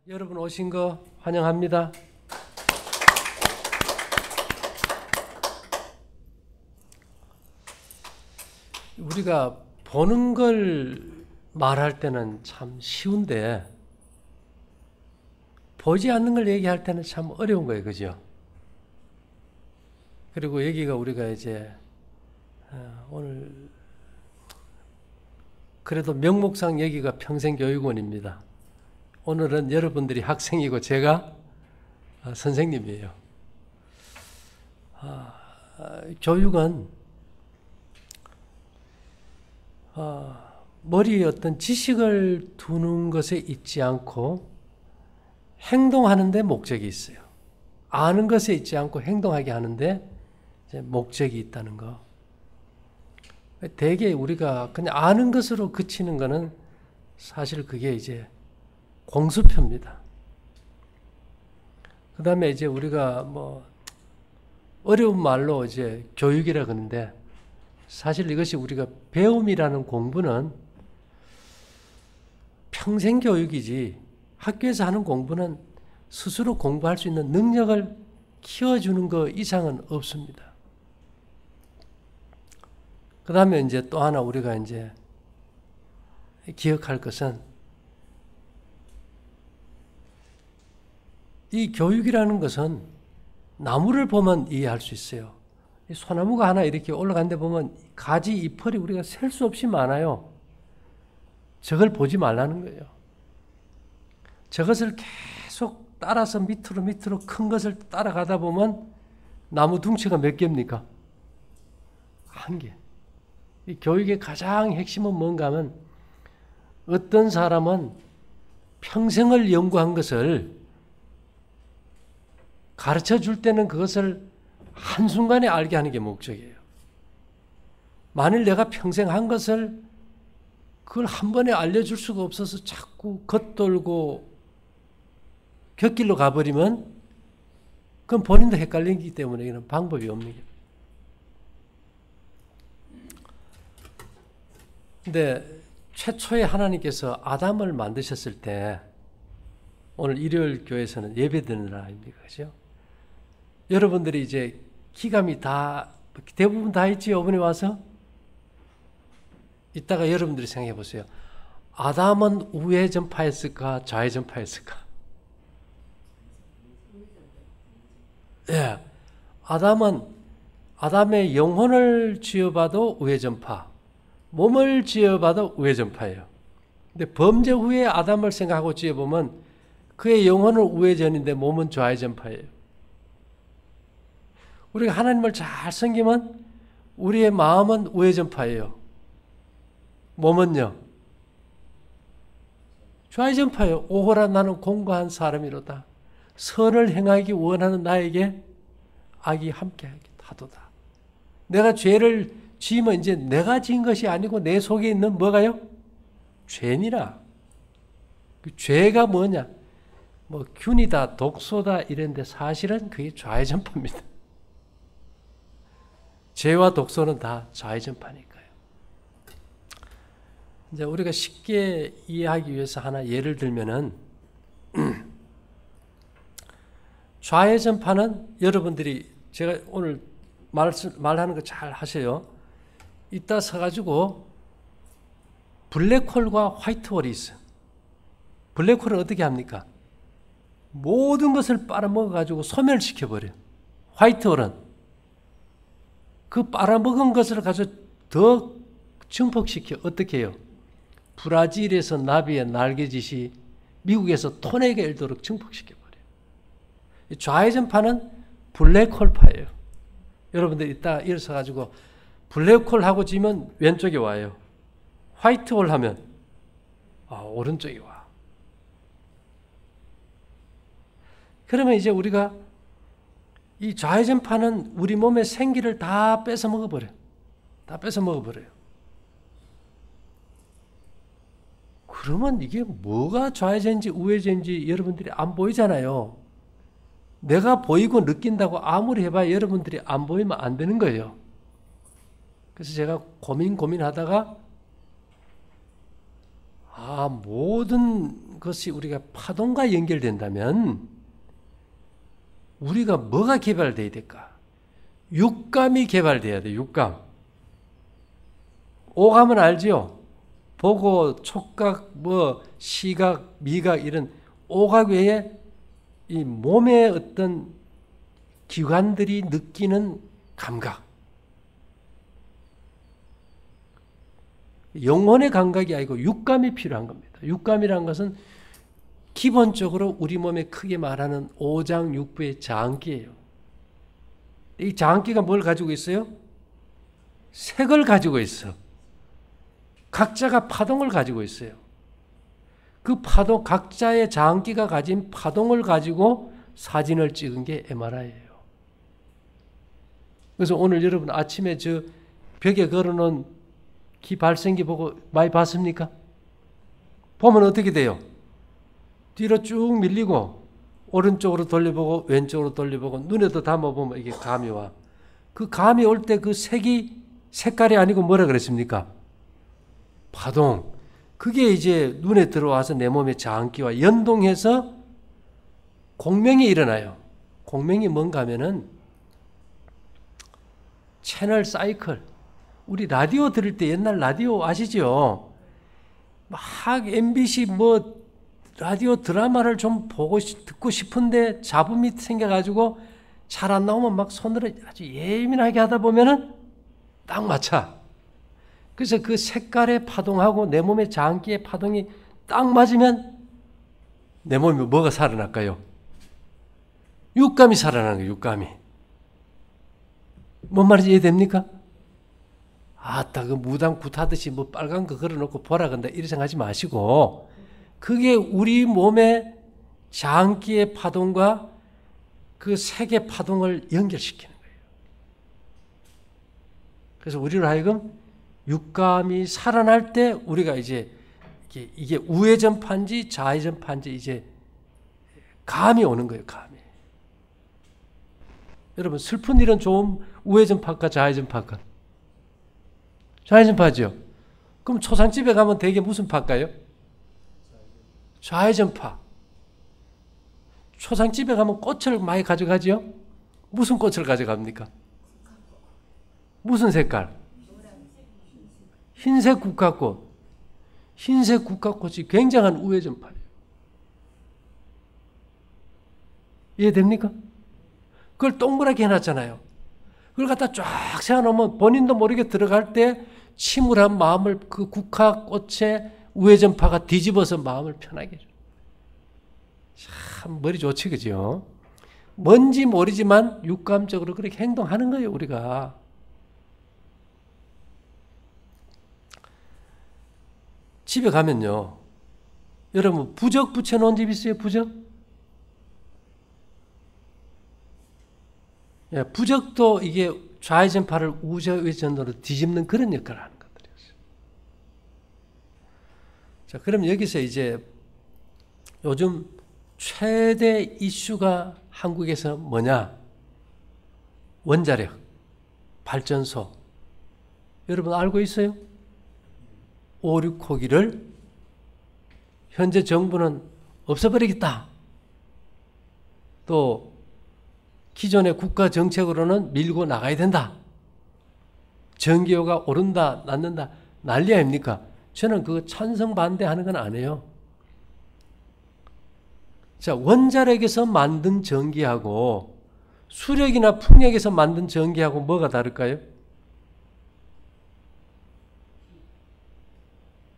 여러분 오신 거 환영합니다. 우리가 보는 걸 말할 때는 참 쉬운데 보지 않는 걸 얘기할 때는 참 어려운 거예요. 그죠? 그리고 여기가 우리가 이제 오늘 그래도 명목상 여기가 평생교육원입니다. 오늘은 여러분들이 학생이고 제가 선생님이에요. 교육은 머리에 어떤 지식을 두는 것에 있지 않고 행동하는 데 목적이 있어요. 아는 것에 있지 않고 행동하게 하는데 이제 목적이 있다는 거. 대개 우리가 그냥 아는 것으로 그치는 거는 사실 그게 이제 공수표입니다. 그 다음에 이제 우리가 뭐 어려운 말로 이제 교육이라 그러는데 사실 이것이 우리가 배움이라는 공부는 평생 교육이지 학교에서 하는 공부는 스스로 공부할 수 있는 능력을 키워주는 것 이상은 없습니다. 그 다음에 이제 또 하나 우리가 이제 기억할 것은 이 교육이라는 것은 나무를 보면 이해할 수 있어요. 소나무가 하나 이렇게 올라간 데 보면 가지, 잎털이 우리가 셀 수 없이 많아요. 저걸 보지 말라는 거예요. 저것을 계속 따라서 밑으로 큰 것을 따라가다 보면 나무 둥치가 몇 개입니까? 한 개. 이 교육의 가장 핵심은 뭔가 하면 어떤 사람은 평생을 연구한 것을 가르쳐 줄 때는 그것을 한순간에 알게 하는 게 목적이에요. 만일 내가 평생 한 것을 그걸 한 번에 알려줄 수가 없어서 자꾸 겉돌고 곁길로 가버리면 그건 본인도 헷갈리기 때문에 이런 방법이 없는 거예요. 근데 최초에 하나님께서 아담을 만드셨을 때 오늘 일요일 교회에서는 예배 드는 날 아닙니까? 그죠? 여러분들이 이제 기감이 다 대부분 다 있지 이번에 와서 이따가 여러분들이 생각해 보세요. 아담은 우회 전파했을까 좌회 전파했을까? 예, 아담의 영혼을 쥐어봐도 우회 전파, 몸을 쥐어봐도 우회 전파예요. 근데 범죄 후에 아담을 생각하고 쥐어보면 그의 영혼은 우회전인데 몸은 좌회전파예요. 우리가 하나님을 잘 섬기면 우리의 마음은 우회전파예요. 몸은요? 좌회전파예요. 오호라 나는 공고한 사람이로다. 선을 행하기 원하는 나에게 악이 함께하게 하도다. 내가 죄를 지으면 이제 내가 지은 것이 아니고 내 속에 있는 뭐가요? 죄니라. 그 죄가 뭐냐? 뭐 균이다, 독소다 이런데 사실은 그게 좌회전파입니다. 죄와 독소는 다 좌회전파니까요. 이제 우리가 쉽게 이해하기 위해서 하나 예를 들면은 좌회전파는 여러분들이 제가 오늘 말하는 거 잘 하세요. 이따 서가지고 블랙홀과 화이트홀이 있어요. 블랙홀은 어떻게 합니까? 모든 것을 빨아먹어가지고 소멸시켜버려요. 화이트홀은 그 빨아먹은 것을 가지고 더 증폭시켜. 어떻게 해요? 브라질에서 나비의 날개짓이 미국에서 토네이가 일도록 증폭시켜버려요. 좌회전파는 블랙홀파예요. 여러분들 이따 일어서가지고 블랙홀하고 지면 왼쪽에 와요. 화이트홀 하면 오른쪽에 와. 그러면 이제 우리가 이 좌회전파는 우리 몸의 생기를 다 뺏어 먹어버려요. 다 뺏어 먹어버려요. 그러면 이게 뭐가 좌회전인지 우회전인지 여러분들이 안 보이잖아요. 내가 보이고 느낀다고 아무리 해봐야 여러분들이 안 보이면 안 되는 거예요. 그래서 제가 고민하다가 모든 것이 우리가 파동과 연결된다면 우리가 뭐가 개발돼야 될까? 육감이 개발돼야 돼. 육감. 오감은 알지요? 보고, 촉각, 시각, 미각 이런 오각 외에 이 몸의 어떤 기관들이 느끼는 감각. 영혼의 감각이 아니고 육감이 필요한 겁니다. 육감이라는 것은 기본적으로 우리 몸에 크게 말하는 오장육부의 장기예요. 이 장기가 뭘 가지고 있어요? 색을 가지고 있어. 각자가 파동을 가지고 있어요. 그 파동, 각자의 장기가 가진 파동을 가지고 사진을 찍은 게 MRI예요. 그래서 오늘 여러분 아침에 저 벽에 걸어놓은 기 발생기 보고 많이 봤습니까? 보면 어떻게 돼요? 뒤로 쭉 밀리고 오른쪽으로 돌려보고 왼쪽으로 돌려보고 눈에도 담아보면 이게 감이 와. 그 감이 올 때 그 색이 색깔이 아니고 뭐라 그랬습니까? 파동. 그게 이제 눈에 들어와서 내 몸의 장기와 연동해서 공명이 일어나요. 공명이 뭔가 하면은 채널 사이클. 우리 라디오 들을 때 옛날 라디오 아시죠? 막 MBC 라디오 드라마를 좀 듣고 싶은데 잡음이 생겨가지고 잘 안 나오면 막 손으로 아주 예민하게 하다 보면은 딱 맞춰. 그래서 그 색깔의 파동하고 내 몸의 장기의 파동이 딱 맞으면 내 몸에 뭐가 살아날까요? 육감이 살아나는 거예요. 육감이. 뭔 말인지 이해됩니까? 아따 그 무당 굿하듯이 빨간 거 걸어놓고 보라 근데 이렇게 생각하지 마시고 그게 우리 몸의 장기의 파동과 그 색의 파동을 연결시키는 거예요. 그래서 우리로 하여금 육감이 살아날 때 우리가 이제 이게 우회전파인지 좌회전파인지 이제 감이 오는 거예요. 감이. 여러분 슬픈 일은 좋은 우회전파일까 좌회전파일까? 좌회전파죠. 그럼 초상집에 가면 대개 무슨 파일까요? 좌회전파. 초상집에 가면 꽃을 많이 가져가죠? 무슨 꽃을 가져갑니까? 무슨 색깔? 흰색 국화꽃. 흰색 국화꽃이 굉장한 우회전파예요. 이해됩니까? 그걸 동그랗게 해놨잖아요. 그걸 갖다 쫙 세워놓으면 본인도 모르게 들어갈 때 침울한 마음을 그 국화꽃의 우회전파가 뒤집어서 마음을 편하게 해줘요. 참 머리 좋지 그죠? 뭔지 모르지만 육감적으로 그렇게 행동하는 거예요 우리가. 집에 가면요. 여러분 부적 붙여놓은 집 있어요? 부적? 예, 부적도 이게 좌회전파를 우회전으로 뒤집는 그런 역할을 하는 것들이었어요. 자, 그럼 여기서 이제 요즘 최대 이슈가 한국에서 뭐냐? 원자력, 발전소. 여러분 알고 있어요? 5, 6호기를 현재 정부는 없애버리겠다. 또 기존의 국가 정책으로는 밀고 나가야 된다. 전기요가 오른다, 낮는다, 난리 아닙니까? 저는 그거 찬성 반대하는 건 안 해요. 자, 원자력에서 만든 전기하고 수력이나 풍력에서 만든 전기하고 뭐가 다를까요?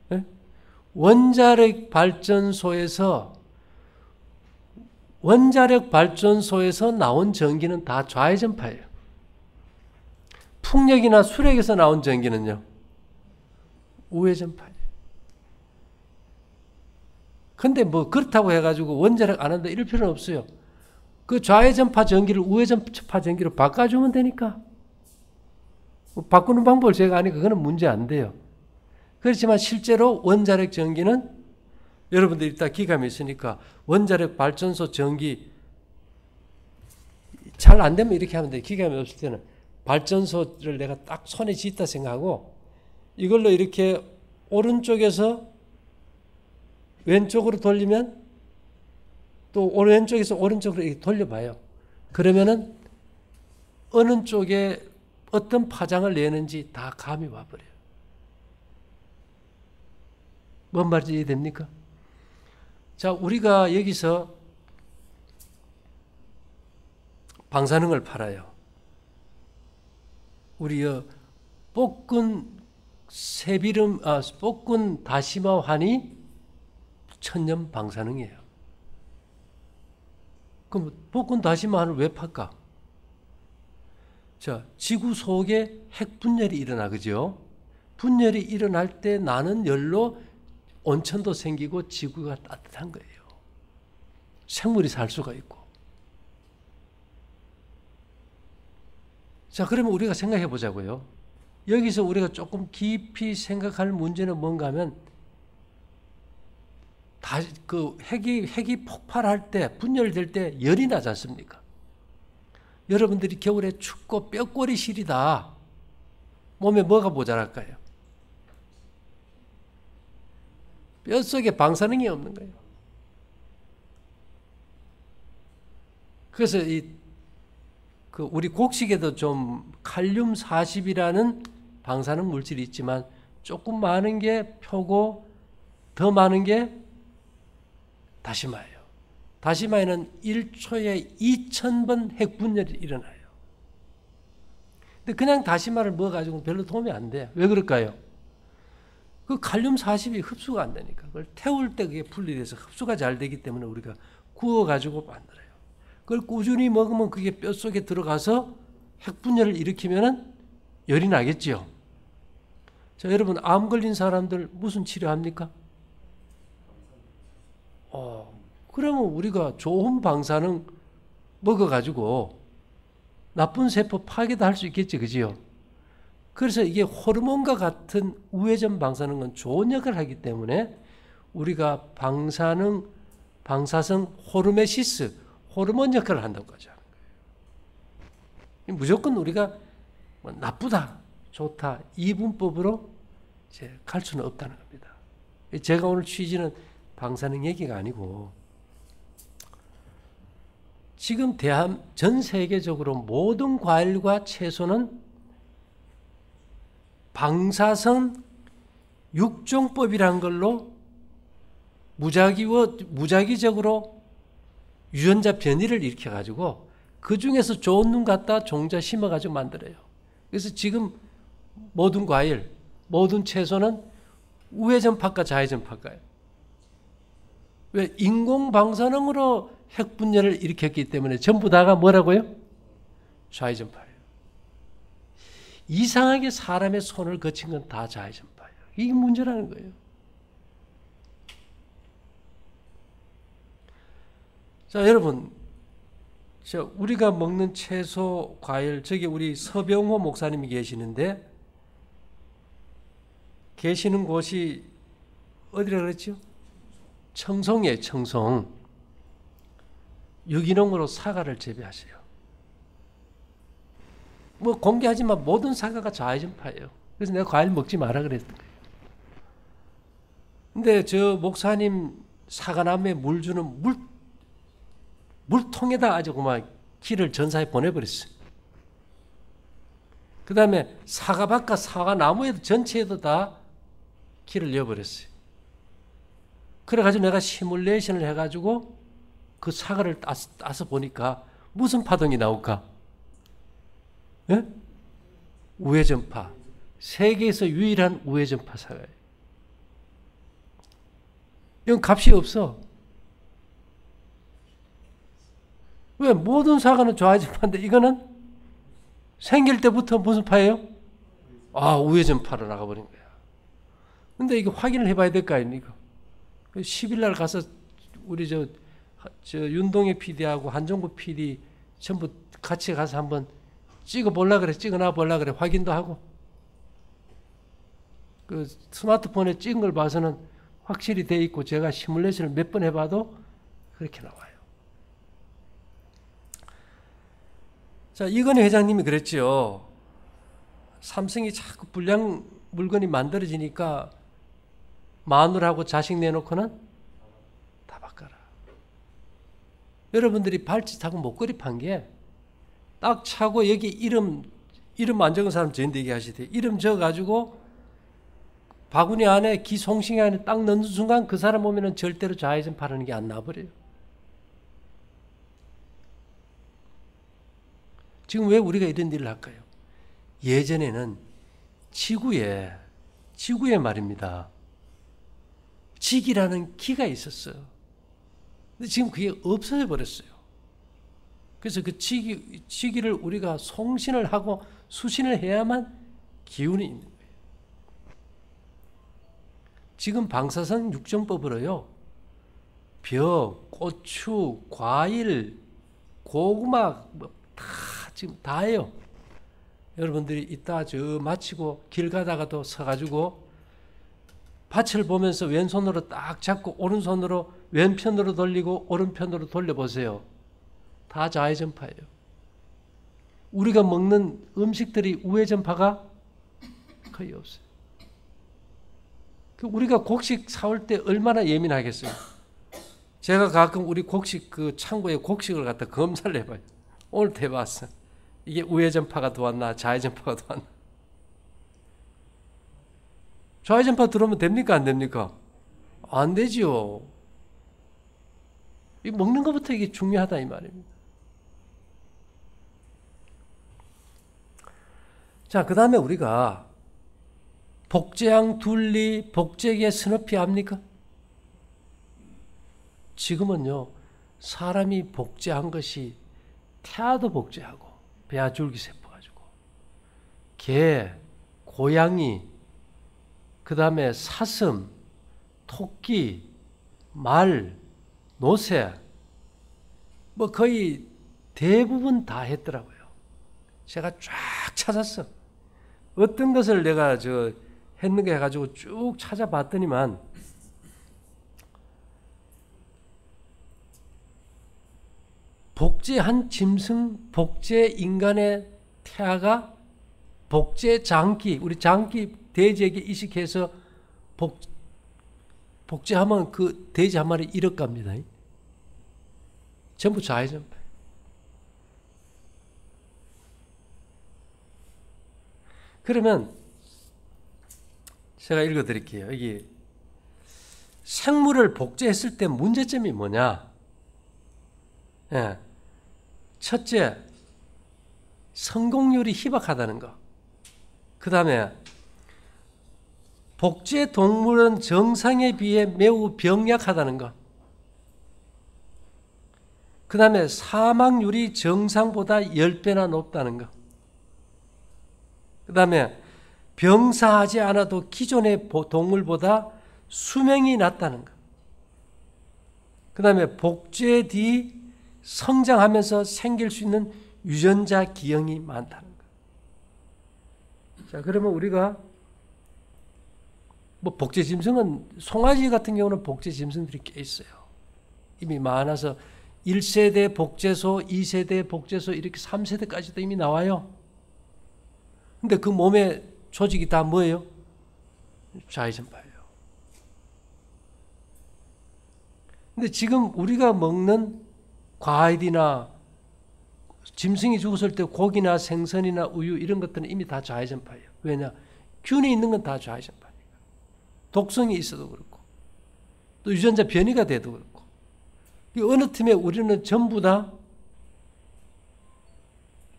네? 원자력 발전소에서 나온 전기는 다 좌회전파예요. 풍력이나 수력에서 나온 전기는요, 우회전파예요. 근데 그렇다고 해가지고 원자력 안 한다 이럴 필요는 없어요. 그 좌회전파 전기를 우회전파 전기로 바꿔주면 되니까. 바꾸는 방법을 제가 아니까 그거는 문제 안 돼요. 그렇지만 실제로 원자력 전기는 여러분들이 다 기감이 있으니까 원자력 발전소 전기 잘 안 되면 이렇게 하면 돼요. 기감이 없을 때는 발전소를 내가 딱 손에 쥐었다 생각하고 이걸로 이렇게 오른쪽에서 왼쪽으로 돌리면 또 왼쪽에서 오른쪽으로 이렇게 돌려봐요. 그러면은 어느 쪽에 어떤 파장을 내는지 다 감이 와버려요. 뭔 말인지 이해됩니까? 자, 우리가 여기서 방사능을 팔아요. 우리 볶은 새비름, 볶은 다시마 환이 천연 방사능이에요. 그럼 볶은 다시마 환을 왜 팔까? 자, 지구 속에 핵 분열이 일어나, 그죠? 분열이 일어날 때 나는 열로 온천도 생기고 지구가 따뜻한 거예요. 생물이 살 수가 있고. 자, 그러면 우리가 생각해 보자고요. 여기서 우리가 조금 깊이 생각할 문제는 뭔가 하면, 핵이 폭발할 때, 분열될 때 열이 나지 않습니까? 여러분들이 겨울에 춥고 뼈골이 시리다. 몸에 뭐가 모자랄까요? 뼛속에 방사능이 없는 거예요. 그래서 우리 곡식에도 좀 칼륨 40이라는 방사능 물질이 있지만 조금 많은 게 표고 더 많은 게 다시마예요. 다시마에는 1초에 2000번 핵분열이 일어나요. 근데 그냥 다시마를 먹어가지고 별로 도움이 안 돼요. 왜 그럴까요? 그 칼륨 40이 흡수가 안 되니까. 그걸 태울 때 그게 분리돼서 흡수가 잘 되기 때문에 우리가 구워가지고 만들어요. 그걸 꾸준히 먹으면 그게 뼛속에 들어가서 핵분열을 일으키면은 열이 나겠지요. 자, 여러분, 암 걸린 사람들 무슨 치료합니까? 그러면 우리가 좋은 방사능 먹어가지고 나쁜 세포 파괴도 할 수 있겠지, 그지요? 그래서 이게 호르몬과 같은 우회전 방사능은 좋은 역할을 하기 때문에 우리가 방사성 호르메시스, 호르몬 역할을 한다고 하죠. 무조건 우리가 나쁘다, 좋다, 이분법으로 이제 갈 수는 없다는 겁니다. 제가 오늘 취지는 방사능 얘기가 아니고, 지금 전 세계적으로 모든 과일과 채소는 방사선 육종법이란 걸로 무작위적으로 유전자 변이를 일으켜가지고 그 중에서 좋은 놈 갖다 종자 심어가지고 만들어요. 그래서 지금 모든 과일, 모든 채소는 우회전파과 자회전파과예요. 왜? 인공 방사능으로 핵분열을 일으켰기 때문에 전부 다가 뭐라고요? 좌회전파예요. 이상하게 사람의 손을 거친 건 다 좌회전파예요. 이게 문제라는 거예요. 자, 여러분, 우리가 먹는 채소, 과일, 저기 우리 서병호 목사님이 계시는데, 계시는 곳이 어디라 그랬죠? 청송이에요, 청송. 유기농으로 사과를 재배하세요. 뭐 공개하지만 모든 사과가 좌회전파예요. 그래서 내가 과일 먹지 마라 그랬던 거예요. 근데 저 목사님 사과나무에 물 주는 물통에다 아주 그만 키를 전사해 보내버렸어요. 그 다음에 사과밭과 사과나무에도 전체에도 다 키를 넣어버렸어요. 그래가지고 내가 시뮬레이션을 해가지고 그 사과를 따서 보니까 무슨 파동이 나올까? 예? 우회전파. 세계에서 유일한 우회전파 사과예요. 이건 값이 없어. 왜? 모든 사과는 좌회전파인데 이거는 생길 때부터 무슨 파예요? 우회전파로 나가버린 거야. 근데 이거 확인을 해봐야 될 거 아닙니까? 10일 날 가서 우리 저 윤동희 PD하고 한종구 PD 전부 같이 가서 한번 찍어보려고 그래. 찍어놔 보려고 그래. 확인도 하고. 그 스마트폰에 찍은 걸 봐서는 확실히 돼 있고 제가 시뮬레이션을 몇 번 해봐도 그렇게 나와요. 자, 이건희 회장님이 그랬죠. 삼성이 자꾸 불량 물건이 만들어지니까 마누라하고 자식 내놓고는 여러분들이 발짓하고 목걸이 판 게 딱 차고 여기 이름 안 적은 사람 저한테 얘기하시대. 이름 적어가지고 바구니 안에 기송싱이 안에 딱 넣는 순간 그 사람 보면은 절대로 좌회전파라는 게 안 나버려요. 지금 왜 우리가 이런 일을 할까요? 예전에는 지구에 말입니다. 직이라는 기가 있었어요. 근데 지금 그게 없어져 버렸어요. 그래서 그 직위를 우리가 송신을 하고 수신을 해야만 기운이 있는 거예요. 지금 방사선 육정법으로요, 벼, 고추, 과일, 고구마 다 지금 다 해요. 여러분들이 이따 저 마치고 길 가다가도 서가지고 밭을 보면서 왼손으로 딱 잡고 오른손으로 왼편으로 돌리고 오른편으로 돌려보세요. 다 좌회전파예요. 우리가 먹는 음식들이 우회전파가 거의 없어요. 우리가 곡식 사올 때 얼마나 예민하겠어요. 제가 가끔 우리 곡식 그 창고에 곡식을 갖다 검사를 해봐요. 오늘 해봤어. 이게 우회전파가 들어왔나 좌회전파가 들어왔나. 좌회전파 들어오면 됩니까 안 됩니까? 안 되지요. 이 먹는 것부터 이게 중요하다 이 말입니다. 자, 그 다음에 우리가 복제양 둘리, 복제계 스너피 압니까? 지금은요, 사람이 복제한 것이 태아도 복제하고, 배아 줄기세포 가지고, 개, 고양이, 그 다음에 사슴, 토끼, 말, 노새, 뭐 거의 대부분 다 했더라고요. 제가 쫙 찾았어. 어떤 것을 내가 했는가 해가지고 쭉 찾아봤더니만 복제한 짐승, 복제 인간의 태아가 복제 장기, 우리 장기 돼지에게 이식해서 복제하면 그 돼지 한 마리 1억 갑니다. 전부 좌회전파. 그러면 제가 읽어드릴게요. 여기 생물을 복제했을 때 문제점이 뭐냐? 예. 첫째, 성공률이 희박하다는 거. 그 다음에 복제 동물은 정상에 비해 매우 병약하다는 거. 그 다음에 사망률이 정상보다 10배나 높다는 거. 그 다음에 병사하지 않아도 기존의 동물보다 수명이 낮다는 거. 그 다음에 복제 뒤 성장하면서 생길 수 있는 유전자 기형이 많다는 거. 자, 그러면 우리가 뭐 복제 짐승은 송아지 같은 경우는 복제 짐승들이 꽤 있어요. 이미 많아서 1세대 복제소, 2세대 복제소 이렇게 3세대까지도 이미 나와요. 근데 그 몸의 조직이 다 뭐예요? 좌회전파예요. 근데 지금 우리가 먹는 과일이나 짐승이 죽었을 때 고기나 생선이나 우유 이런 것들은 이미 다 좌회전파예요. 왜냐? 균이 있는 건 다 좌회전파니까. 독성이 있어도 그렇고 또 유전자 변이가 돼도 그렇고 어느 틈에 우리는 전부 다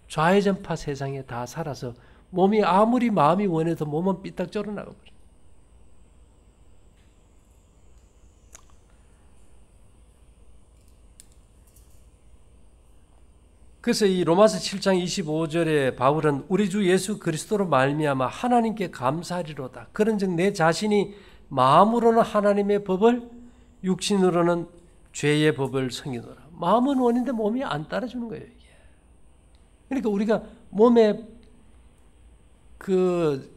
좌회전파 세상에 다 살아서 몸이 아무리 마음이 원해도 몸은 삐딱 쩔어나가 버려요. 그래서 이 로마서 7장 25절에 바울은 우리 주 예수 그리스도로 말미암아 하나님께 감사하리로다. 그런즉 내 자신이 마음으로는 하나님의 법을 육신으로는 죄의 법을 성기노라. 마음은 원인데 몸이 안 따라주는 거예요. 이게. 그러니까 우리가 몸에 그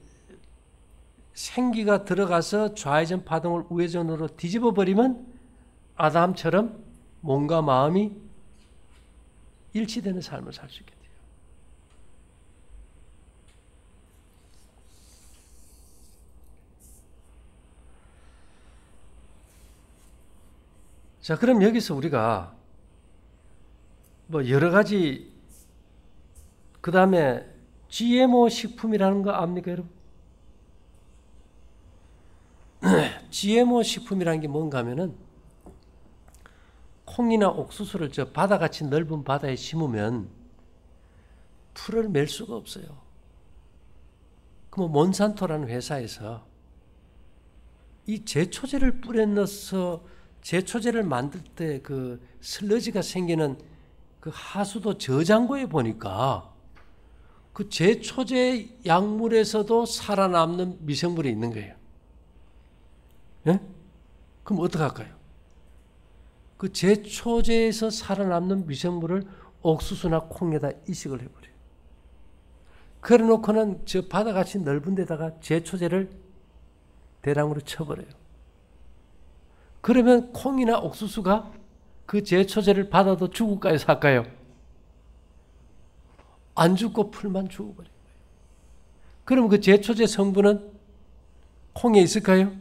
생기가 들어가서 좌회전 파동을 우회전으로 뒤집어 버리면 아담처럼 몸과 마음이 일치되는 삶을 살 수 있게 돼요. 자, 그럼 여기서 우리가 뭐 여러 가지, 그 다음에 GMO 식품이라는 거 압니까, 여러분? GMO 식품이라는 게 뭔가 하면은 콩이나 옥수수를 저 바다같이 넓은 바다에 심으면 풀을 맬 수가 없어요. 그럼 몬산토라는 회사에서 이 제초제를 뿌려 넣어서 제초제를 만들 때 그 슬러지가 생기는 그 하수도 저장고에 보니까 그 제초제 약물에서도 살아남는 미생물이 있는 거예요. 예? 그럼 어떡할까요? 그 제초제에서 살아남는 미생물을 옥수수나 콩에다 이식을 해버려요. 그래 놓고는 저 바다같이 넓은 데다가 제초제를 대량으로 쳐버려요. 그러면 콩이나 옥수수가 그 제초제를 받아도 죽을까요, 살까요? 안 죽고 풀만 죽어버려요. 그럼 그 제초제 성분은 콩에 있을까요?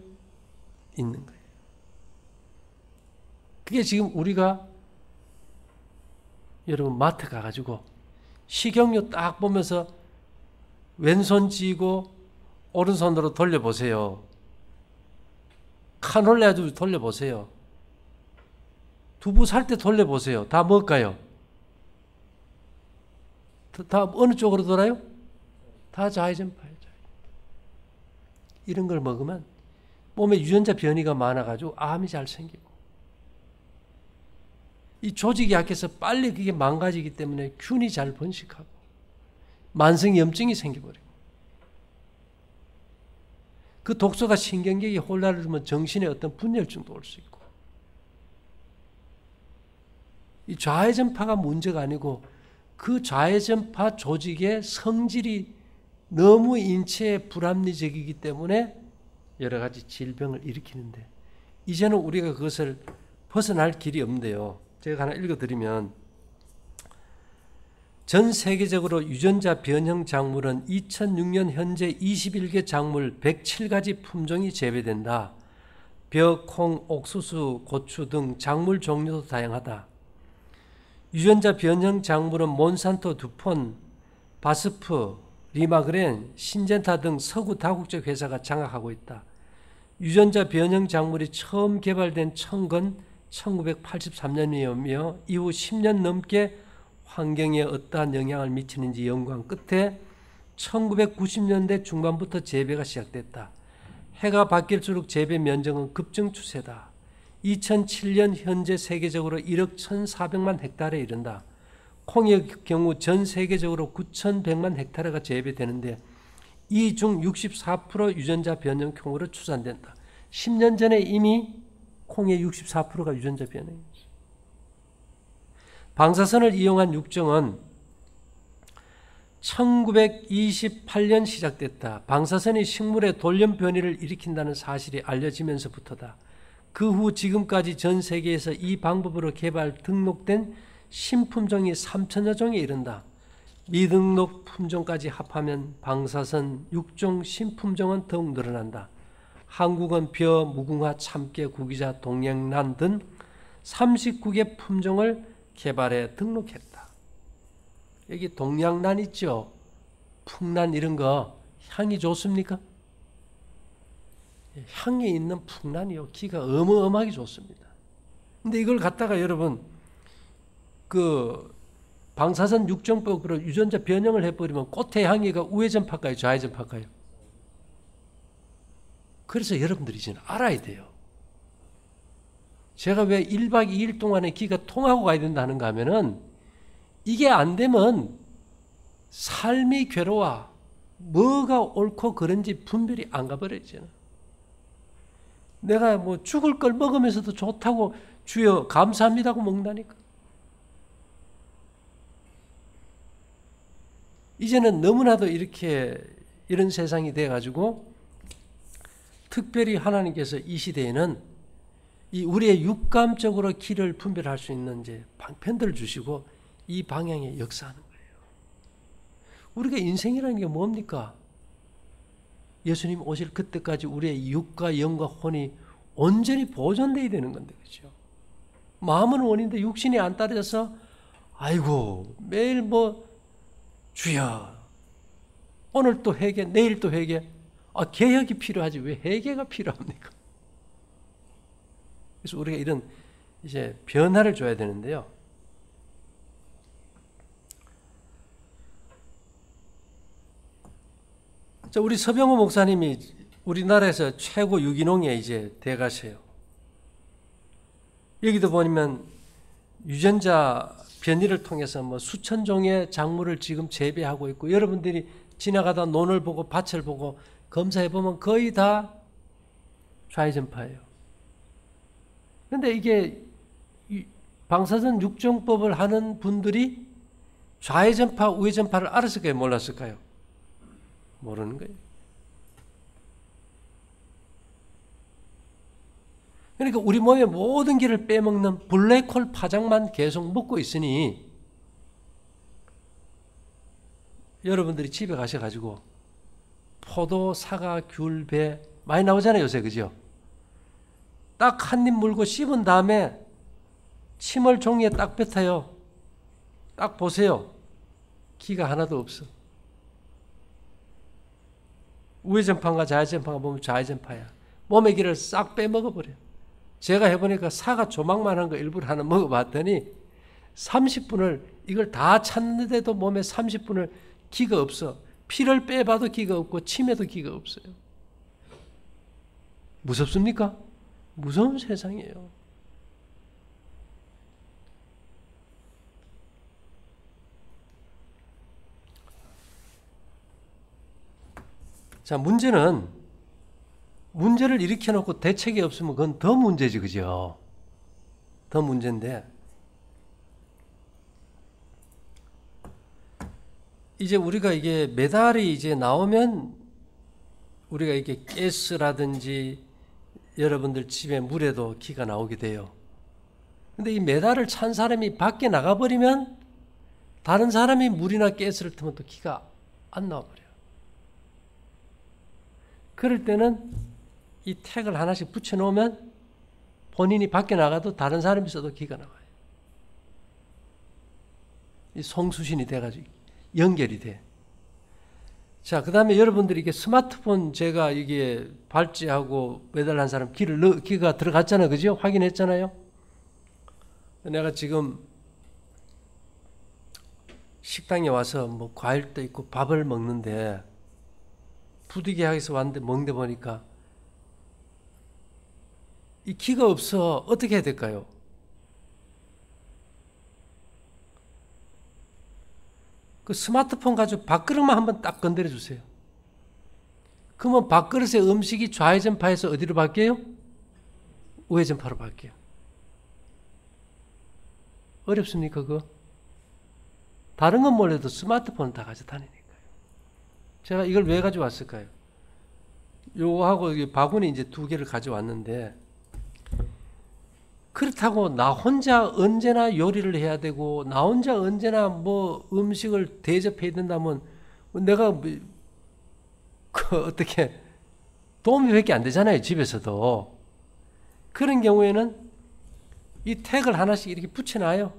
있는 거예요. 그게 지금 우리가 여러분 마트 가가지고 식용유 딱 보면서 왼손 쥐고 오른손으로 돌려보세요. 카놀라 도 돌려보세요. 두부 살 때 돌려보세요. 다 뭘까요? 다 어느 쪽으로 돌아요? 다 좌회전파예요. 이런 걸 먹으면 몸에 유전자 변이가 많아가지고 암이 잘 생기고, 이 조직이 약해서 빨리 그게 망가지기 때문에 균이 잘 번식하고 만성염증이 생겨버리고, 그 독소가 신경계에 혼란을 주면 정신에 어떤 분열증도 올 수 있고, 이 좌회전파가 문제가 아니고 그 좌회전파 조직의 성질이 너무 인체에 불합리적이기 때문에 여러 가지 질병을 일으키는데, 이제는 우리가 그것을 벗어날 길이 없는데요. 제가 하나 읽어드리면, 전 세계적으로 유전자 변형 작물은 2006년 현재 21개 작물 107가지 품종이 재배된다. 벼, 콩, 옥수수, 고추 등 작물 종류도 다양하다. 유전자 변형 작물은 몬산토, 두폰, 바스프, 리마그렌, 신젠타 등 서구 다국적 회사가 장악하고 있다. 유전자 변형 작물이 처음 개발된 청건 1983년이며 이후 10년 넘게 환경에 어떠한 영향을 미치는지 연구한 끝에 1990년대 중반부터 재배가 시작됐다. 해가 바뀔수록 재배 면적은 급증 추세다. 2007년 현재 세계적으로 1억 1,400만 헥타르에 이른다. 콩의 경우 전 세계적으로 9,100만 헥타르가 재배되는데 이 중 64% 유전자 변형 콩으로 추산된다. 10년 전에 이미 콩의 64%가 유전자 변형이었어요. 방사선을 이용한 육종은 1928년 시작됐다. 방사선이 식물의 돌연 변이를 일으킨다는 사실이 알려지면서부터다. 그 후 지금까지 전 세계에서 이 방법으로 개발 등록된 신품종이 3천여 종에 이른다. 미등록 품종까지 합하면 방사선 육종 신품종은 더욱 늘어난다. 한국은 벼, 무궁화, 참깨, 구기자, 동양란 등 39개 품종을 개발해 등록했다. 여기 동양란 있죠? 풍란 이런 거 향이 좋습니까? 향이 있는 풍란이요, 기가 어마어마하게 좋습니다. 근데 이걸 갖다가 여러분 그 방사선 육종법으로 유전자 변형을 해버리면 꽃의 향기가 우회전파일까요, 좌회전파일까요? 그래서 여러분들이 이제는 알아야 돼요. 제가 왜 1박 2일 동안에 기가 통하고 가야 된다는가 하면은, 이게 안 되면 삶이 괴로워. 뭐가 옳고 그른지 분별이 안 가버리잖아. 내가 뭐 죽을 걸 먹으면서도 좋다고 주여 감사합니다고 먹는다니까. 이제는 너무나도 이렇게 이런 세상이 돼가지고, 특별히 하나님께서 이 시대에는 이 우리의 육감적으로 길을 분별할 수 있는 이제 방편들을 주시고 이 방향에 역사하는 거예요. 우리가 인생이라는 게 뭡니까? 예수님 오실 그때까지 우리의 육과 영과 혼이 온전히 보존되어야 되는 건데, 그렇죠? 마음은 원인데 육신이 안 따라져서 아이고 매일 뭐 주여 오늘 또 회개, 내일 또 회개. 개혁이 필요하지 왜 회개가 필요합니까? 그래서 우리가 이런 이제 변화를 줘야 되는데요. 자, 우리 서병호 목사님이 우리나라에서 최고 유기농에 이제 돼가세요. 여기도 보면 유전자 변이를 통해서 뭐 수천 종의 작물을 지금 재배하고 있고, 여러분들이 지나가다 논을 보고 밭을 보고 검사해 보면 거의 다 좌회전파예요. 그런데 이게 방사선 육종법을 하는 분들이 좌회전파, 우회전파를 알았을까요? 몰랐을까요? 모르는 거예요. 그러니까 우리 몸의 모든 기를 빼먹는 블랙홀 파장만 계속 먹고 있으니 여러분들이 집에 가셔가지고 포도, 사과, 귤, 배 많이 나오잖아요 요새. 그죠? 딱 한 입 물고 씹은 다음에 침을 종이에 딱 뱉어요. 딱 보세요. 기가 하나도 없어. 우회전파인가 좌회전파인가 보면 좌회전파야. 몸의 기를 싹 빼먹어버려요. 제가 해보니까 사과 조막만한 거 일부러 하나 먹어봤더니 30분을 이걸 다 찾는데도 몸에 30분을 기가 없어. 피를 빼봐도 기가 없고 침에도 기가 없어요. 무섭습니까? 무서운 세상이에요. 자, 문제를 일으켜놓고 대책이 없으면 그건 더 문제지, 그죠? 더 문제인데, 이제 우리가 이게 메달이 이제 나오면 우리가 이게 가스라든지 여러분들 집에 물에도 기가 나오게 돼요. 근데 이 메달을 찬 사람이 밖에 나가버리면 다른 사람이 물이나 가스를 트면 또 기가 안 나와버려요. 그럴 때는 이 택을 하나씩 붙여놓으면 본인이 밖에 나가도 다른 사람이 있어도 기가 나와요. 이 송수신이 돼가지고 연결이 돼. 자, 그 다음에 여러분들이 이게 스마트폰 제가 이게 발찌하고 매달한 사람 기가 들어갔잖아요. 그죠? 확인했잖아요. 내가 지금 식당에 와서 뭐 과일도 있고 밥을 먹는데 부득이하게서 왔는데 먹는데 보니까 이 기가 없어. 어떻게 해야 될까요? 그 스마트폰 가지고 밥그릇만 한번 딱 건드려 주세요. 그러면 밥그릇의 음식이 좌회전파에서 어디로 바뀌어요? 우회전파로 바뀌어요. 어렵습니까, 그거? 다른 건 몰라도 스마트폰은 다 가져다니니까요. 제가 이걸 왜 가져왔을까요? 요거하고 바구니 이제 2개를 가져왔는데, 그렇다고 나 혼자 언제나 요리를 해야 되고 나 혼자 언제나 뭐 음식을 대접해야 된다면 내가 어떻게 도움이 밖에 안 되잖아요. 집에서도. 그런 경우에는 이 택을 하나씩 이렇게 붙여놔요.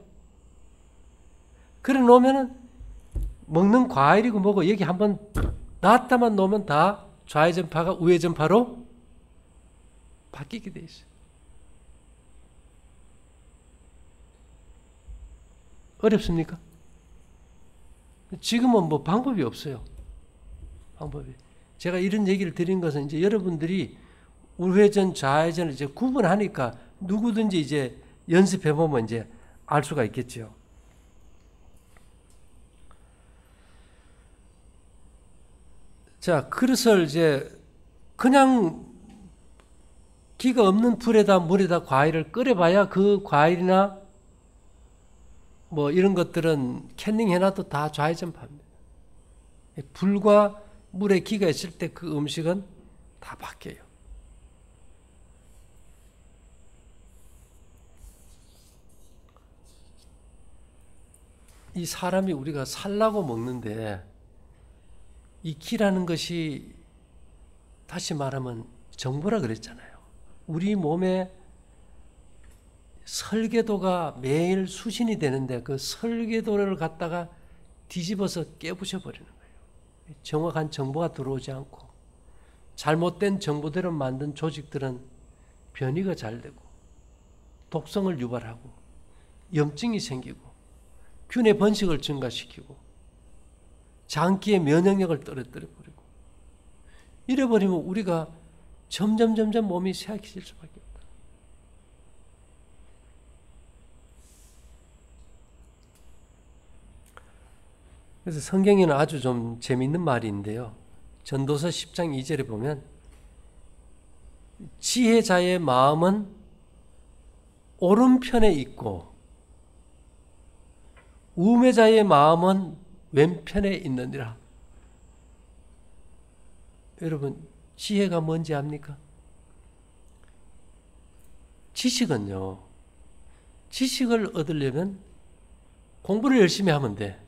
그래 놓으면은 먹는 과일이고 뭐고 여기 한번 놨다만 놓으면 다 좌회전파가 우회전파로 바뀌게 돼 있어요. 어렵습니까? 지금은 뭐 방법이 없어요. 방법이. 제가 이런 얘기를 드린 것은 이제 여러분들이 우회전, 좌회전을 이제 구분하니까 누구든지 이제 연습해보면 이제 알 수가 있겠죠. 자, 그릇을 이제 그냥 기가 없는 불에다 물에다 과일을 끓여봐야 그 과일이나 뭐 이런 것들은 캔닝 해놔도 다 좌회전파입니다. 불과 물에 기가 있을 때 그 음식은 다 바뀌어요. 이 사람이 우리가 살라고 먹는데 이 기라는 것이 다시 말하면 정보라 그랬잖아요. 우리 몸에 설계도가 매일 수신이 되는데 그 설계도를 갖다가 뒤집어서 깨부셔 버리는 거예요. 정확한 정보가 들어오지 않고 잘못된 정보대로 만든 조직들은 변이가 잘 되고 독성을 유발하고 염증이 생기고 균의 번식을 증가시키고 장기의 면역력을 떨어뜨려 버리고 이래 버리면 우리가 점점 몸이 쇠약해질 수밖에 없다. 그래서 성경에는 아주 좀 재미있는 말인데요. 전도서 10장 2절에 보면 지혜자의 마음은 오른편에 있고 우매자의 마음은 왼편에 있느니라. 여러분, 지혜가 뭔지 압니까? 지식은요, 지식을 얻으려면 공부를 열심히 하면 돼.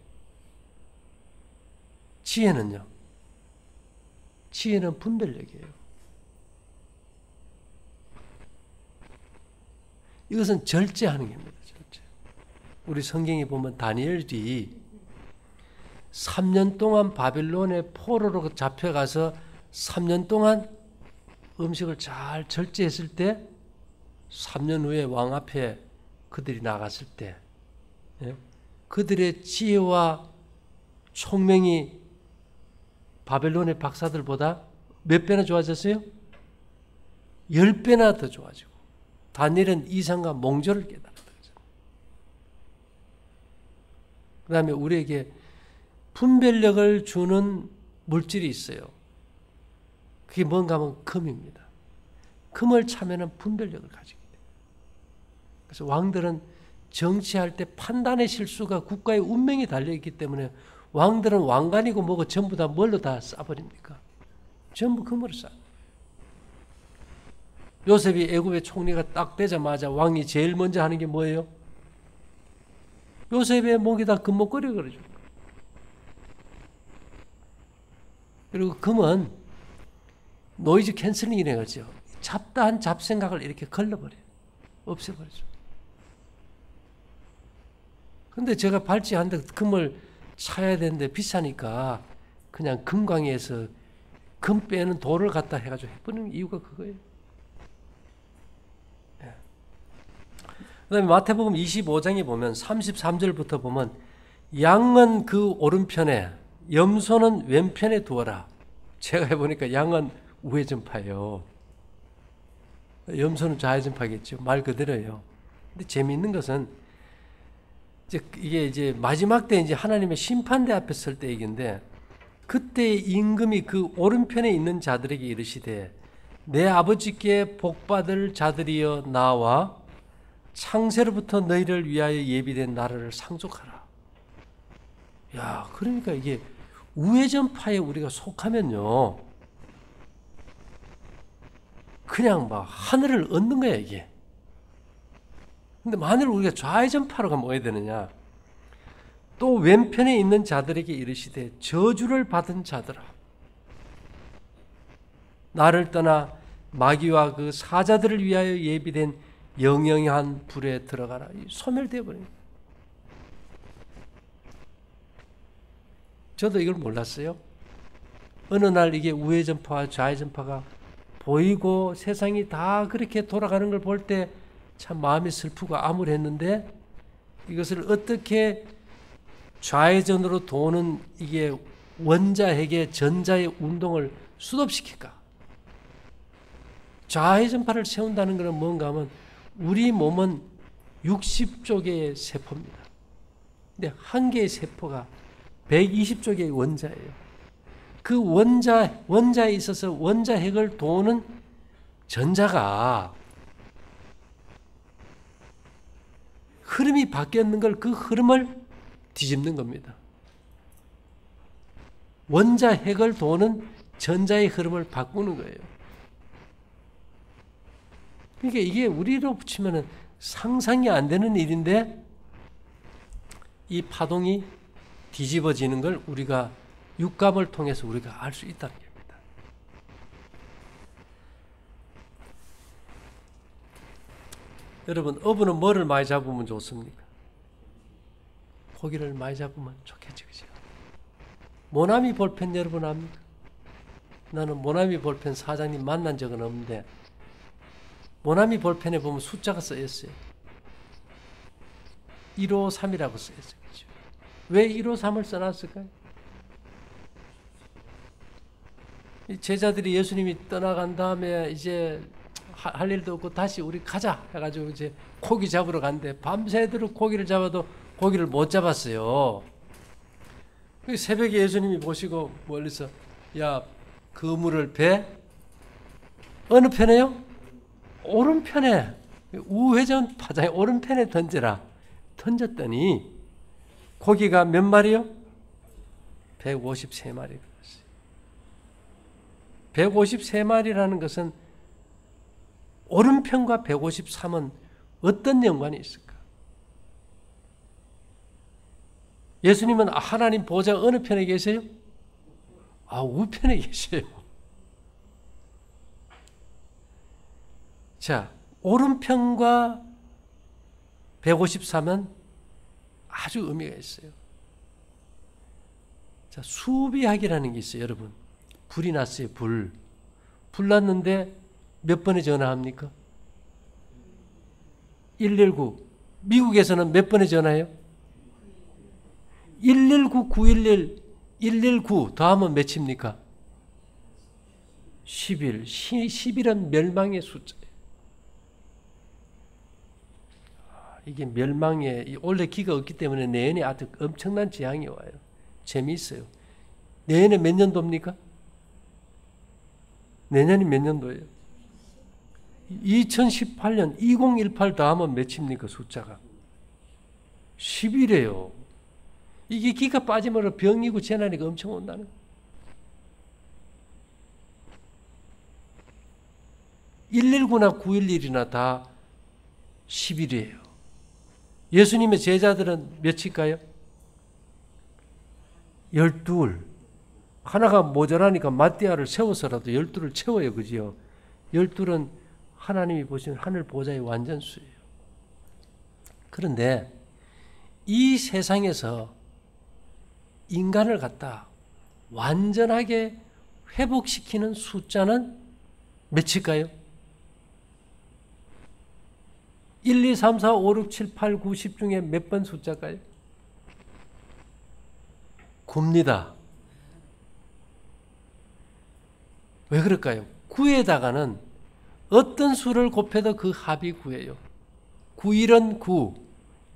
지혜는요, 지혜는 분별력이에요. 이것은 절제하는 겁니다. 절제. 우리 성경에 보면 다니엘이 3년 동안 바빌론의 포로로 잡혀가서 3년 동안 음식을 잘 절제했을 때 3년 후에 왕 앞에 그들이 나갔을 때 그들의 지혜와 총명이 바벨론의 박사들보다 몇 배나 좋아졌어요? 10배나 더 좋아지고 다니엘은 이상과 몽조를 깨달았다. 그 다음에 우리에게 분별력을 주는 물질이 있어요. 그게 뭔가 하면 금입니다. 금을 차면은 분별력을 가지게 돼요. 그래서 왕들은 정치할 때 판단의 실수가 국가의 운명이 달려있기 때문에 왕들은 왕관이고 뭐고 전부 다 뭘로 다 싸버립니까? 전부 금으로 싸. 요셉이 애굽의 총리가 딱 되자마자 왕이 제일 먼저 하는 게 뭐예요? 요셉의 목에다 금목걸이 걸어줘. 그리고 금은 노이즈 캔슬링이라고 하죠. 잡다한 잡생각을 이렇게 걸러버려요. 없애버리죠. 근데 제가 발찌한데 금을 차야 되는데 비싸니까 그냥 금광에서 금 빼는 돌을 갖다 해가지고 해버리는 이유가 그거예요. 네. 그 다음에 마태복음 25장에 보면 33절부터 보면 양은 그 오른편에 염소는 왼편에 두어라. 제가 해보니까 양은 우회전파예요. 염소는 좌회전파겠죠. 말 그대로예요. 근데 재미있는 것은 이게 이제 마지막 때 이제 하나님의 심판대 앞에 설 때 얘기인데 그때 임금이 그 오른편에 있는 자들에게 이르시되 내 아버지께 복받을 자들이여 나와 창세로부터 너희를 위하여 예비된 나라를 상속하라. 야, 그러니까 이게 우회전파에 우리가 속하면요 그냥 막 하늘을 얻는 거야 이게. 근데 만일 우리가 좌회전파로 가면 뭐해야 되느냐? 또 왼편에 있는 자들에게 이르시되 저주를 받은 자들아 나를 떠나 마귀와 그 사자들을 위하여 예비된 영영한 불에 들어가라. 소멸되어 버립니다. 저도 이걸 몰랐어요. 어느 날 이게 우회전파와 좌회전파가 보이고 세상이 다 그렇게 돌아가는 걸 볼 때 참 마음이 슬프고 암울했는데 이것을 어떻게 좌회전으로 도는 이게 원자핵의 전자의 운동을 수톱시킬까? 좌회전파를 세운다는 것은 뭔가 하면 우리 몸은 60조 개의 세포입니다. 근데 한 개의 세포가 120조 개의 원자예요. 그 원자에 있어서 원자핵을 도는 전자가 흐름이 바뀌었는 걸 그 흐름을 뒤집는 겁니다. 원자핵을 도는 전자의 흐름을 바꾸는 거예요. 그러니까 이게 우리로 붙이면 상상이 안 되는 일인데 이 파동이 뒤집어지는 걸 우리가 육감을 통해서 우리가 알 수 있다는 겁니다. 여러분, 어부는 뭐를 많이 잡으면 좋습니까? 고기를 많이 잡으면 좋겠죠, 그죠? 모나미 볼펜 여러분 압니까? 나는 모나미 볼펜 사장님 만난 적은 없는데 모나미 볼펜에 보면 숫자가 써 있어요. 153이라고 써 있어요. 그죠? 왜 153을 써놨을까요? 이 제자들이 예수님이 떠나간 다음에 이제 할 일도 없고 다시 우리 가자 해가지고 이제 고기 잡으러 갔는데 밤새도록 고기를 잡아도 고기를 못 잡았어요. 새벽에 예수님이 보시고 멀리서 야, 그물을 배 어느 편에요? 오른편에, 우회전 파장의 오른편에 던져라. 던졌더니 고기가 몇 마리요? 153마리. 153마리라는 것은 오른편과 153은 어떤 연관이 있을까? 예수님은 하나님 보좌 어느 편에 계세요? 우편에 계세요. 자, 오른편과 153은 아주 의미가 있어요. 자, 수비하기라는 게 있어요, 여러분. 불이 났어요, 불. 불 났는데 몇 번에 전화합니까? 119. 미국에서는 몇 번에 전화해요? 119, 911, 119 더하면 몇입니까? 10일. 10일은 멸망의 숫자예요. 이게 멸망의, 원래 기가 없기 때문에 내년에 아주 엄청난 재앙이 와요. 재미있어요. 내년에 몇 년도입니까? 내년이 몇 년도예요? 2018년 2018 더하면 몇입니까? 숫자가 10이래요. 이게 기가 빠지면 병이고 재난이 엄청 온다는 거예요. 119나 911이나 다 10일이에요. 예수님의 제자들은 몇일까요? 12. 하나가 모자라니까 마띠아를 세워서라도 12를 채워요. 그지요? 12은 하나님이 보시는 하늘 보좌의 완전수예요. 그런데 이 세상에서 인간을 갖다 완전하게 회복시키는 숫자는 몇일까요? 1, 2, 3, 4, 5, 6, 7, 8, 9, 10 중에 몇 번 숫자일까요? 9입니다. 왜 그럴까요? 9에다가는 어떤 수를 곱해도 그 합이 9예요. 9일은 9,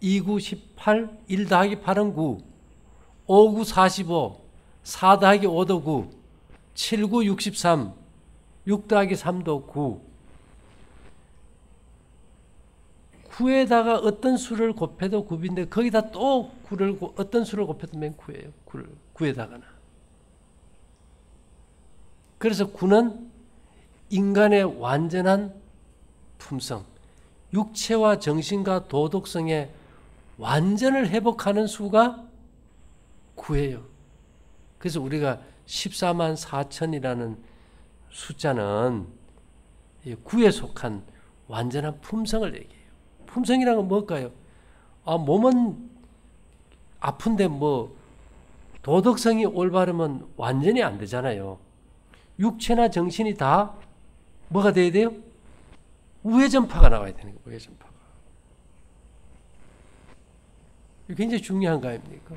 2, 9, 18, 1 더하기 8은 9, 5, 9, 45, 4 더하기 5도 9, 7, 9, 63, 6 더하기 3도 9. 9에다가 어떤 수를 곱해도 9인데 거기다 또 9를 어떤 수를 곱해도 맨 9예요. 9에다가는. 그래서 9는 인간의 완전한 품성, 육체와 정신과 도덕성의 완전을 회복하는 수가 9예요. 그래서 우리가 14만 4천이라는 숫자는 9에 속한 완전한 품성을 얘기해요. 품성이란 건 뭘까요? 몸은 아픈데 도덕성이 올바르면 완전히 안 되잖아요. 육체나 정신이 다 뭐가 돼야 돼요? 우회전파가 나와야 되는 거예요. 우회전파가. 이게 굉장히 중요한 거 아닙니까?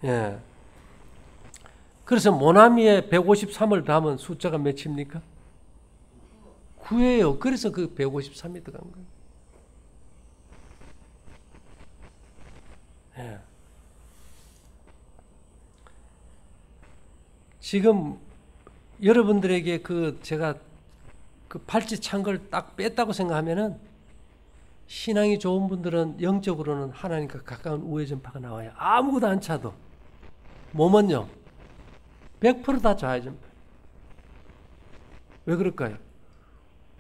예. 그래서 모나미에 153을 더하면 숫자가 몇입니까? 9예요. 그래서 그 153이 들어간 거예요. 예. 지금 여러분들에게 제가 팔찌 찬 걸 딱 뺐다고 생각하면은 신앙이 좋은 분들은 영적으로는 하나님과 가까운 우회전파가 나와요. 아무것도 안 차도. 몸은요, 100% 좌회전파. 왜 그럴까요?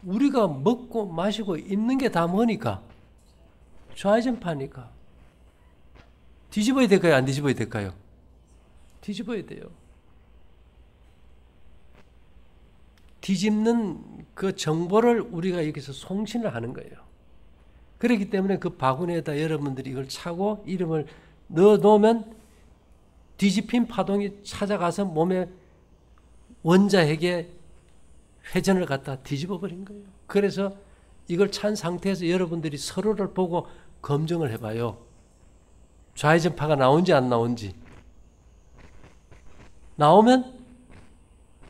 우리가 먹고 마시고 입는 게 다 뭐니까? 좌회전파니까. 뒤집어야 될까요? 안 뒤집어야 될까요? 뒤집어야 돼요. 뒤집는 그 정보를 우리가 여기서 송신을 하는 거예요. 그렇기 때문에 그 바구니에다 여러분들이 이걸 차고 이름을 넣어 놓으면 뒤집힌 파동이 찾아가서 몸의 원자핵에 회전을 갖다 뒤집어 버린 거예요. 그래서 이걸 찬 상태에서 여러분들이 서로를 보고 검증을 해봐요. 좌회전파가 나온지 안 나온지. 나오면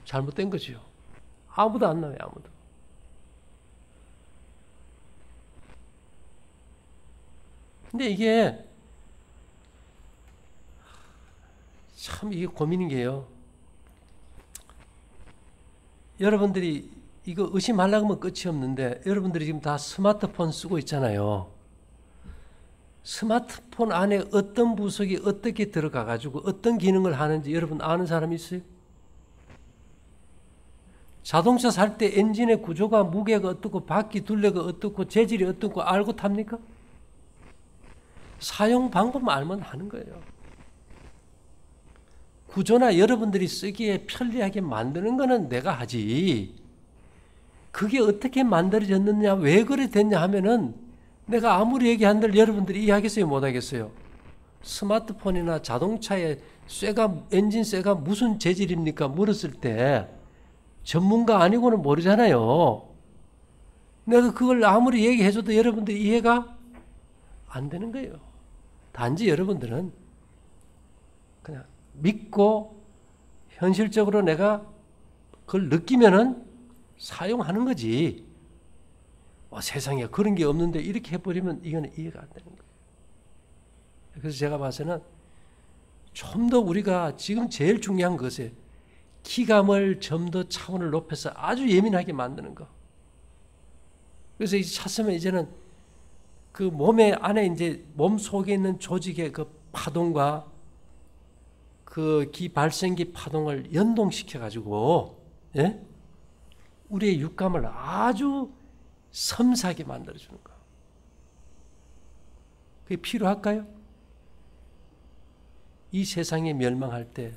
잘못된 거죠. 아무도 안 나와요. 아무도. 근데 이게 참 이게 고민인 게요. 여러분들이 이거 의심하려고 하면 끝이 없는데 여러분들이 지금 다 스마트폰 쓰고 있잖아요. 스마트폰 안에 어떤 부속이 어떻게 들어가 가지고 어떤 기능을 하는지 여러분 아는 사람 있어요? 자동차 살 때 엔진의 구조가 무게가 어떻고 바퀴 둘레가 어떻고 재질이 어떻고 알고 탑니까? 사용 방법만 알면 하는 거예요. 구조나 여러분들이 쓰기에 편리하게 만드는 거는 내가 하지. 그게 어떻게 만들어졌느냐, 왜 그래 됐냐 하면은 내가 아무리 얘기한들 여러분들이 이해하겠어요, 못하겠어요? 스마트폰이나 자동차의 쇠가, 엔진 쇠가 무슨 재질입니까? 물었을 때 전문가 아니고는 모르잖아요. 내가 그걸 아무리 얘기해줘도 여러분들이 이해가 안 되는 거예요. 단지 여러분들은 그냥 믿고 현실적으로 내가 그걸 느끼면은 사용하는 거지. 세상에 그런 게 없는데 이렇게 해버리면 이거는 이해가 안 되는 거예요. 그래서 제가 봐서는 좀 더 우리가 지금 제일 중요한 것에 기감을 좀 더 차원을 높여서 아주 예민하게 만드는 거. 그래서 이제 찾으면 이제는 그 몸의 안에 이제 몸 속에 있는 조직의 그 파동과 그 기발생기 파동을 연동시켜 가지고, 예? 우리의 육감을 아주 섬세하게 만들어주는 거. 그게 필요할까요? 이 세상이 멸망할 때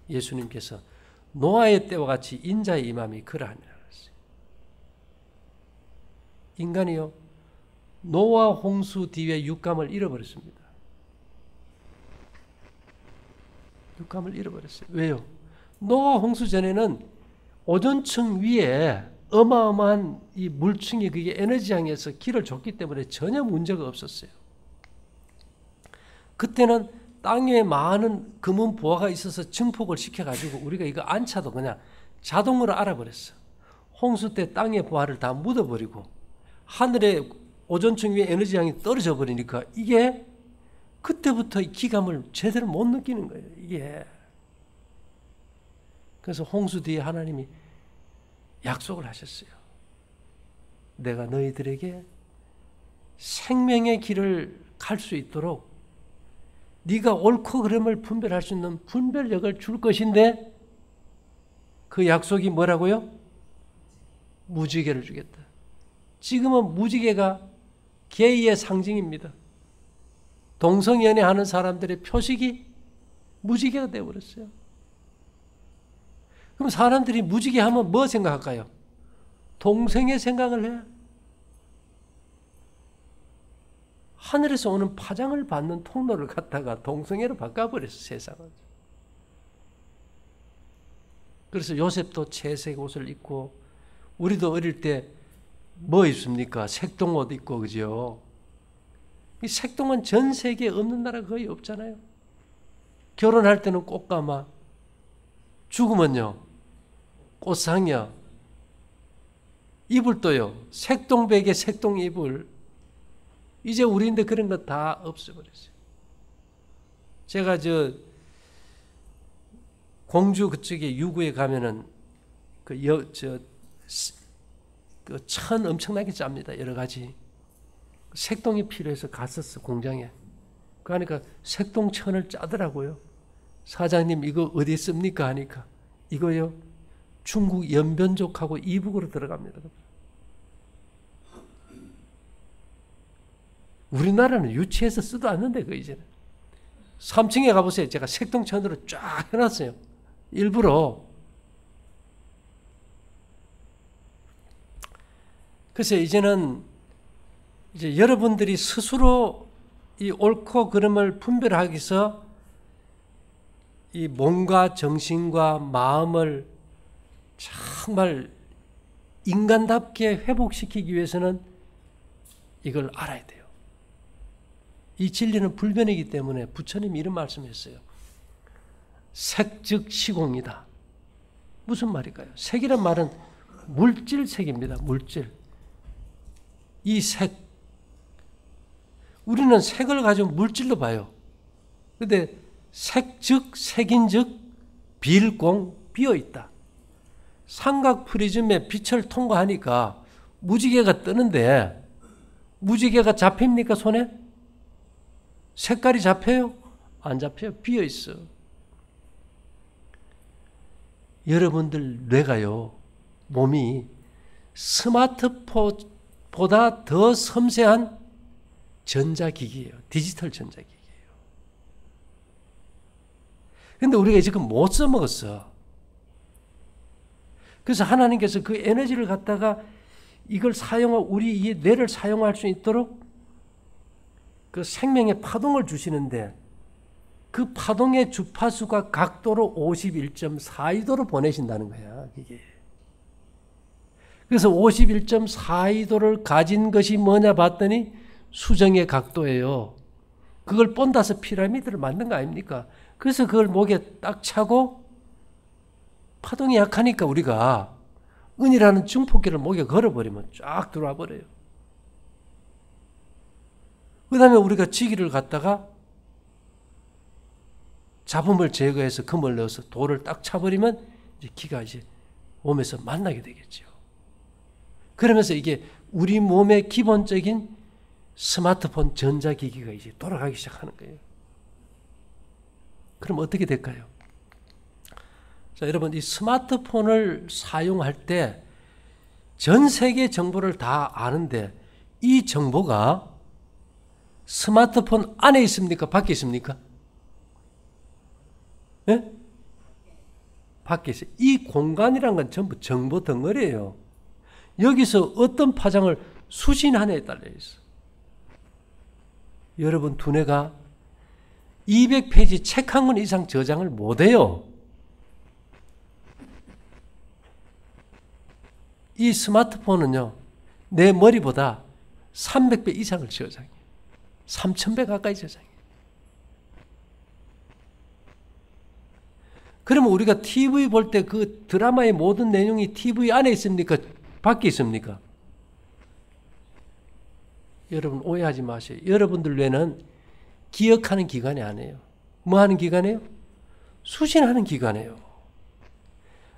예수님께서 노아의 때와 같이 인자의 임함이 그러하니라 그랬어요. 인간이요, 노아 홍수 뒤에 육감을 잃어버렸습니다. 육감을 잃어버렸어요. 왜요? 노아 홍수 전에는 오존층 위에 어마어마한 이 물층이 그게 에너지장에서 길을 줬기 때문에 전혀 문제가 없었어요. 그때는 땅 위에 많은 금은 보화가 있어서 증폭을 시켜가지고 우리가 이거 안 차도 그냥 자동으로 알아버렸어. 홍수 때 땅의 보화를 다 묻어버리고 하늘에 오존층 위에 에너지장이 떨어져 버리니까 이게 그때부터 이 기감을 제대로 못 느끼는 거예요. 이게. 그래서 홍수 뒤에 하나님이 약속을 하셨어요. 내가 너희들에게 생명의 길을 갈 수 있도록 네가 옳고 그름을 분별할 수 있는 분별력을 줄 것인데 그 약속이 뭐라고요? 무지개를 주겠다. 지금은 무지개가 계의의 상징입니다. 동성연애하는 사람들의 표식이 무지개가 되어버렸어요. 그럼 사람들이 무지개 하면 뭐 생각할까요? 동성애 생각을 해. 하늘에서 오는 파장을 받는 통로를 갖다가 동성애로 바꿔버렸어, 세상을. 그래서 요셉도 채색 옷을 입고, 우리도 어릴 때 뭐 입습니까? 색동옷 입고, 그죠? 이 색동은 전 세계에 없는 나라가 거의 없잖아요. 결혼할 때는 꽃가마, 죽으면요, 꽃상여, 이불도요, 색동베개, 색동이불. 이제 우리인데 그런 거 다 없어버렸어요. 제가 공주 그쪽에 유구에 가면은 천 엄청나게 짭니다. 여러 가지. 색동이 필요해서 갔었어, 공장에. 그러니까 색동천을 짜더라고요. 사장님 이거 어디에 씁니까? 하니까 이거요, 중국 연변족하고 이북으로 들어갑니다. 우리나라는 유치해서 쓰도 않는데 그 이제는 3층에 가보세요. 제가 색동천으로 쫙 해놨어요. 일부러. 그래서 이제는 이제 여러분들이 스스로 이 옳고 그름을 분별하기 위해서 이 몸과 정신과 마음을 정말 인간답게 회복시키기 위해서는 이걸 알아야 돼요. 이 진리는 불변이기 때문에 부처님이 이런 말씀했어요. 색즉 시공이다. 무슨 말일까요? 색이란 말은 물질 색입니다. 물질. 이 색. 우리는 색을 가지고 물질로 봐요. 그런데 색즉 색인즉 빌공 비어있다. 삼각 프리즘에 빛을 통과하니까 무지개가 뜨는데 무지개가 잡힙니까 손에? 색깔이 잡혀요? 안 잡혀요. 비어있어. 여러분들 뇌가요. 몸이 스마트폰보다 더 섬세한 전자기기예요. 디지털 전자기기예요. 그런데 우리가 지금 못 써먹었어. 그래서 하나님께서 그 에너지를 갖다가 이걸 우리 이 뇌를 사용할 수 있도록 그 생명의 파동을 주시는데 그 파동의 주파수가 각도로 51.42도로 보내신다는 거야. 이게. 그래서 51.42도를 가진 것이 뭐냐 봤더니 수정의 각도예요. 그걸 본다서 피라미드를 만든 거 아닙니까? 그래서 그걸 목에 딱 차고 파동이 약하니까 우리가 은이라는 증폭기를 목에 걸어버리면 쫙 들어와 버려요. 그 다음에 우리가 지기를 갖다가 잡음을 제거해서 금을 넣어서 돌을 딱 차버리면 이제 기가 이제 몸에서 만나게 되겠죠. 그러면서 이게 우리 몸의 기본적인 스마트폰 전자기기가 이제 돌아가기 시작하는 거예요. 그럼 어떻게 될까요? 자, 여러분, 이 스마트폰을 사용할 때 전 세계 정보를 다 아는데 이 정보가 스마트폰 안에 있습니까? 밖에 있습니까? 네? 밖에 있어요. 이 공간이란 건 전부 정보 덩어리예요. 여기서 어떤 파장을 수신하느냐에 달려 있어. 여러분 두뇌가 200페이지 책 한 권 이상 저장을 못해요. 이 스마트폰은요, 내 머리보다 300배 이상을 저장해요. 3000배 가까이 저장해요. 그러면 우리가 TV 볼 때 그 드라마의 모든 내용이 TV 안에 있습니까? 밖에 있습니까? 여러분 오해하지 마세요. 여러분들 뇌는 기억하는 기관이 아니에요. 뭐 하는 기관이에요? 수신하는 기관이에요.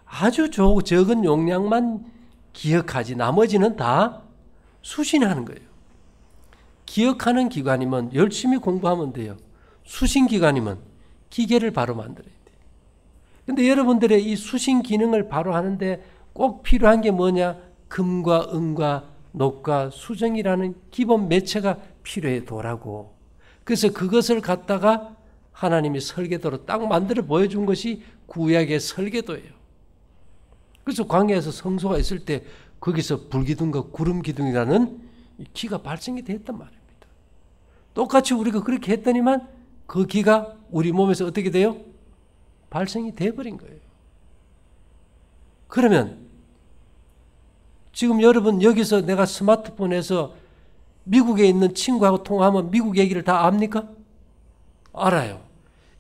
아주 적은 용량만 기억하지 나머지는 다 수신하는 거예요. 기억하는 기관이면 열심히 공부하면 돼요. 수신 기관이면 기계를 바로 만들어야 돼요. 그런데 여러분들의 이 수신 기능을 바로 하는데 꼭 필요한 게 뭐냐? 금과 은과 녹과 수정이라는 기본 매체가 필요해 도라고. 그래서 그것을 갖다가 하나님이 설계도로 딱 만들어 보여준 것이 구약의 설계도예요. 그래서 광야에서 성소가 있을 때 거기서 불기둥과 구름기둥이라는 기가 발생이 됐단 말입니다. 똑같이 우리가 그렇게 했더니만 그 기가 우리 몸에서 어떻게 돼요? 발생이 돼버린 거예요. 그러면 지금 여러분 여기서 내가 스마트폰에서 미국에 있는 친구하고 통화하면 미국 얘기를 다 압니까? 알아요.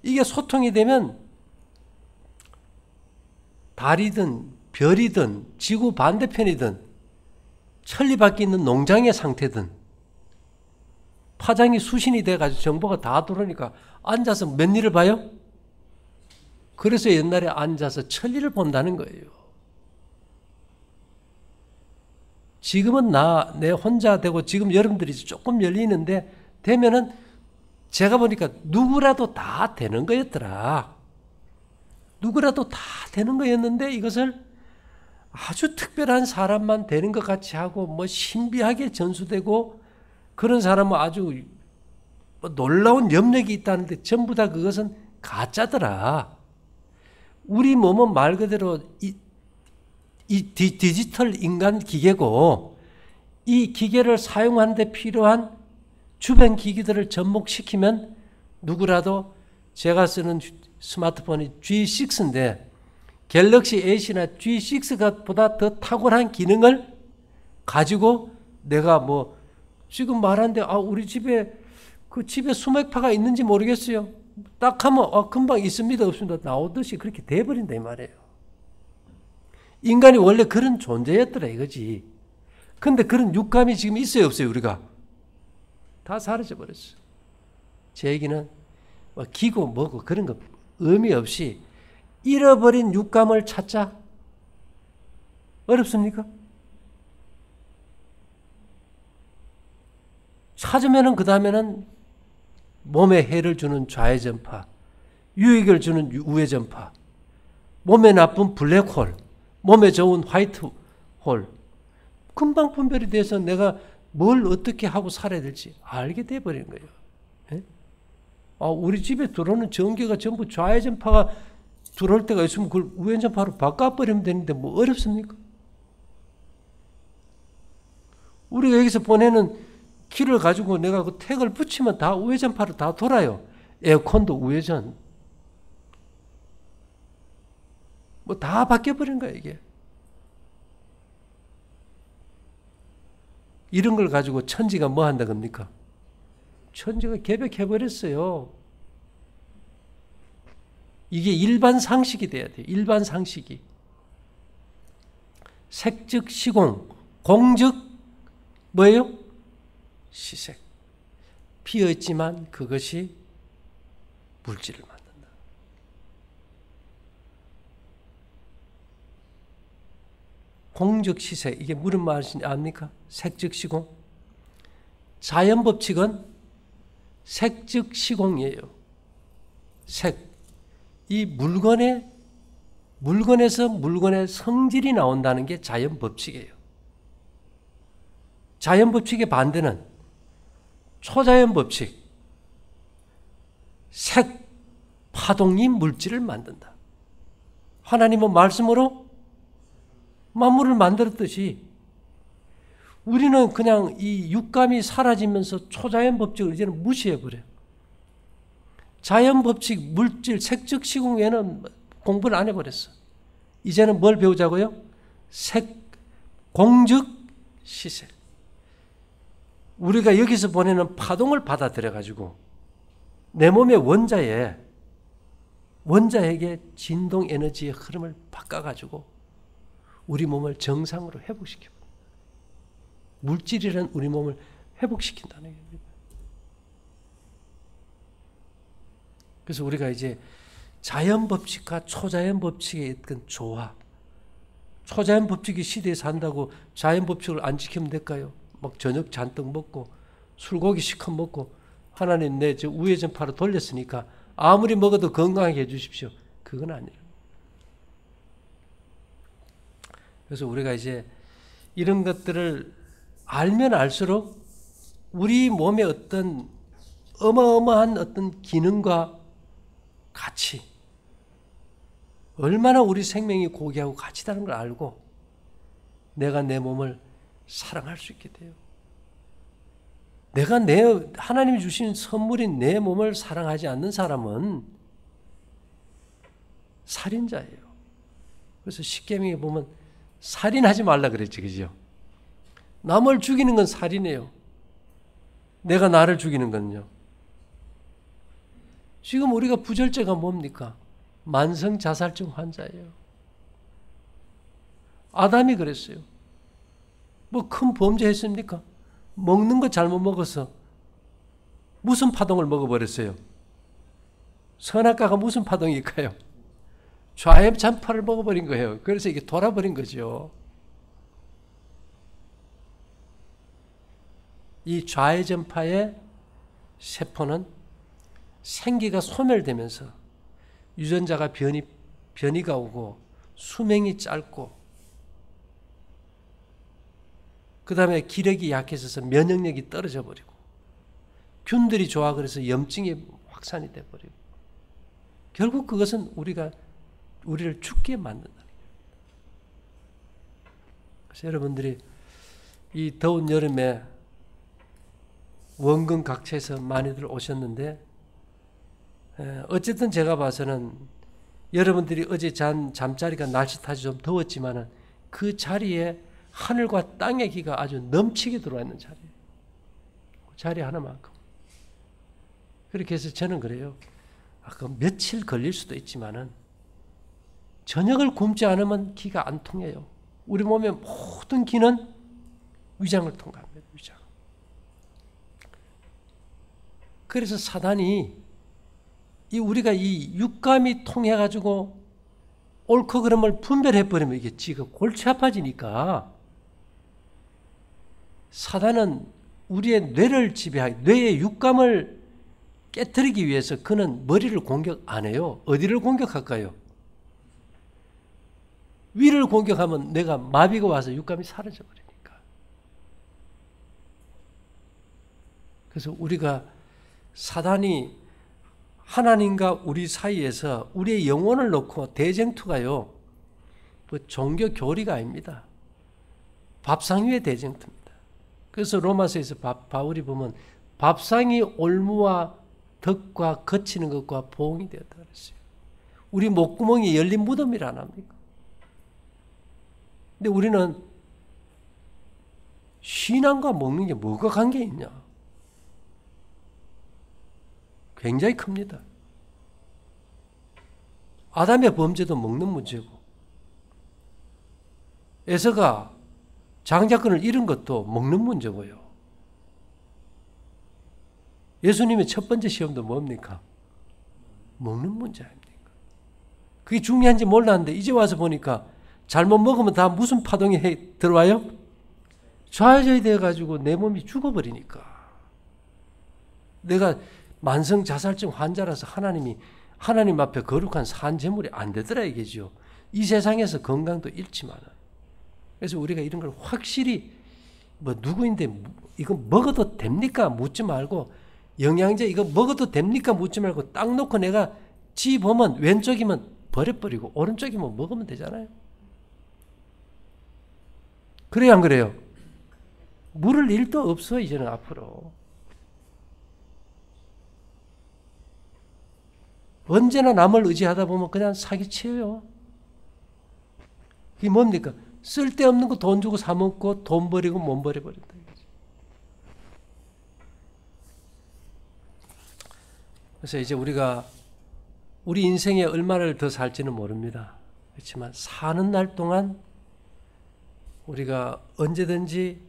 이게 소통이 되면 달이든 별이든 지구 반대편이든 천리 밖에 있는 농장의 상태든 파장이 수신이 돼가지고 정보가 다 들어오니까 앉아서 몇 일을 봐요? 그래서 옛날에 앉아서 천리를 본다는 거예요. 지금은 내 혼자 되고 지금 여러분들이 조금 열리는데 되면은 제가 보니까 누구라도 다 되는 거였더라. 누구라도 다 되는 거였는데 이것을 아주 특별한 사람만 되는 것 같이 하고 뭐 신비하게 전수되고 그런 사람은 아주 놀라운 염력이 있다는데 전부 다 그것은 가짜더라. 우리 몸은 말 그대로 이 디지털 인간 기계고 이 기계를 사용하는 데 필요한 주변 기기들을 접목시키면 누구라도 제가 쓰는 스마트폰이 G6인데 갤럭시 A나 G6가 보다 더 탁월한 기능을 가지고 내가 뭐 지금 말하는데 우리 집에 그 집에 수맥파가 있는지 모르겠어요. 딱 하면 금방 있습니다 없습니다 나오듯이 그렇게 돼버린다 이 말이에요. 인간이 원래 그런 존재였더라 이거지. 근데 그런 육감이 지금 있어요 없어요 우리가? 다 사라져버렸어. 제 얘기는 기고 뭐고 그런 거 의미 없이 잃어버린 육감을 찾자. 어렵습니까? 찾으면은 그 다음에는 몸에 해를 주는 좌회전파, 유익을 주는 우회전파, 몸에 나쁜 블랙홀, 몸에 좋은 화이트홀, 금방 분별이 돼서 내가 뭘 어떻게 하고 살아야 될지 알게 돼버리는 거예요. 예? 우리 집에 들어오는 전기가 전부 좌회전파가 들어올 때가 있으면 그걸 우회전파로 바꿔버리면 되는데 뭐 어렵습니까? 우리가 여기서 보내는 키를 가지고 내가 그 택을 붙이면 다 우회전파로 다 돌아요. 에어컨도 우회전. 뭐 다 바뀌어버린 거야 이게. 이런 걸 가지고 천지가 뭐 한다 겁니까? 천지가 개벽해버렸어요. 이게 일반 상식이 돼야 돼요. 일반 상식이. 색즉 시공, 공즉 뭐예요? 시색. 피어있지만 그것이 물질을 만든다. 공즉 시색. 이게 무슨 말인지 압니까? 색즉 시공. 자연법칙은 색즉 시공이에요. 색. 이 물건에서 물건의 성질이 나온다는 게 자연법칙이에요. 자연법칙의 반대는 초자연법칙. 색, 파동이 물질을 만든다. 하나님은 말씀으로 만물을 만들었듯이 우리는 그냥 이 육감이 사라지면서 초자연법칙을 이제는 무시해버려요. 자연법칙, 물질, 색즉 시공에는 공부를 안 해버렸어. 이제는 뭘 배우자고요? 색, 공즉, 시색. 우리가 여기서 보내는 파동을 받아들여가지고 내 몸의 원자에게 진동 에너지의 흐름을 바꿔가지고 우리 몸을 정상으로 회복시켜. 물질이란 우리 몸을 회복시킨다는 얘기입니다. 그래서 우리가 이제 자연법칙과 초자연법칙의 어떤 조화, 초자연법칙이 시대에 산다고 자연법칙을 안 지키면 될까요? 막 저녁 잔뜩 먹고 술고기 시컷 먹고 하나님 내 저 우회전파로 돌렸으니까 아무리 먹어도 건강하게 해주십시오. 그건 아니에요. 그래서 우리가 이제 이런 것들을 알면 알수록 우리 몸의 어떤 어마어마한 어떤 기능과 가치, 얼마나 우리 생명이 고귀하고 가치다는 걸 알고 내가 내 몸을 사랑할 수 있게 돼요. 내가 하나님이 주신 선물인 내 몸을 사랑하지 않는 사람은 살인자예요. 그래서 십계명에 보면 살인하지 말라 그랬지, 그죠? 남을 죽이는 건 살인이에요. 내가 나를 죽이는 건요. 지금 우리가 부절제가 뭡니까? 만성 자살증 환자예요. 아담이 그랬어요. 뭐 큰 범죄 했습니까? 먹는 거 잘못 먹어서 무슨 파동을 먹어버렸어요? 선악과가 무슨 파동일까요? 좌회전파를 먹어버린 거예요. 그래서 이게 돌아버린 거죠. 이 좌회전파의 세포는 생기가 소멸되면서 유전자가 변이가 오고 수명이 짧고 그 다음에 기력이 약해져서 면역력이 떨어져 버리고 균들이 좋아 그래서 염증이 확산이 돼 버리고 결국 그것은 우리를 죽게 만든다는 거예요. 그래서 여러분들이 이 더운 여름에 원근 각처에서 많이들 오셨는데, 어쨌든 제가 봐서는 여러분들이 어제 잔 잠자리가 날씨 탓이 좀 더웠지만은 그 자리에 하늘과 땅의 기가 아주 넘치게 들어와 있는 자리예요. 그 자리 하나만큼. 그렇게 해서 저는 그래요. 그 며칠 걸릴 수도 있지만은 저녁을 굶지 않으면 기가 안 통해요. 우리 몸의 모든 기는 위장을 통과합니다. 위장. 그래서 사단이 우리가 이 육감이 통해 가지고 옳고 그름을 분별해 버리면 이게 지가 골치 아파지니까 사단은 우리의 뇌를 지배하기, 뇌의 육감을 깨뜨리기 위해서 그는 머리를 공격 안 해요. 어디를 공격할까요? 위를 공격하면 내가 마비가 와서 육감이 사라져 버리니까. 그래서 우리가 사단이 하나님과 우리 사이에서 우리의 영혼을 놓고 대쟁투가요, 뭐 종교 교리가 아닙니다. 밥상 위의 대쟁투입니다. 그래서 로마서에서 바울이 보면 밥상이 올무와 덕과 거치는 것과 보응이 되었다 그랬어요. 우리 목구멍이 열린 무덤이라 안 합니까? 근데 우리는 신앙과 먹는 게 뭐가 관계 있냐? 굉장히 큽니다. 아담의 범죄도 먹는 문제고, 에서가 장자권을 잃은 것도 먹는 문제고요. 예수님의 첫 번째 시험도 뭡니까? 먹는 문제 아닙니까? 그게 중요한지 몰랐는데 이제 와서 보니까 잘못 먹으면 다 무슨 파동이 들어와요? 좌절이 돼가지고 내 몸이 죽어버리니까. 내가 만성 자살증 환자라서 하나님 앞에 거룩한 산제물이 안 되더라 이게죠. 이 세상에서 건강도 잃지만은. 그래서 우리가 이런 걸 확실히 뭐 누구인데 이거 먹어도 됩니까? 묻지 말고, 영양제 이거 먹어도 됩니까? 묻지 말고 딱 놓고 내가 지 보면 왼쪽이면 버려버리고 오른쪽이면 먹으면 되잖아요. 그래요, 안 그래요? 물을 일도 없어 이제는 앞으로. 언제나 남을 의지하다 보면 그냥 사기치어요. 이게 뭡니까? 쓸데없는 거 돈 주고 사 먹고 돈 버리고 몸 버려버린다. 그래서 이제 우리가 우리 인생에 얼마를 더 살지는 모릅니다. 그렇지만 사는 날 동안 우리가 언제든지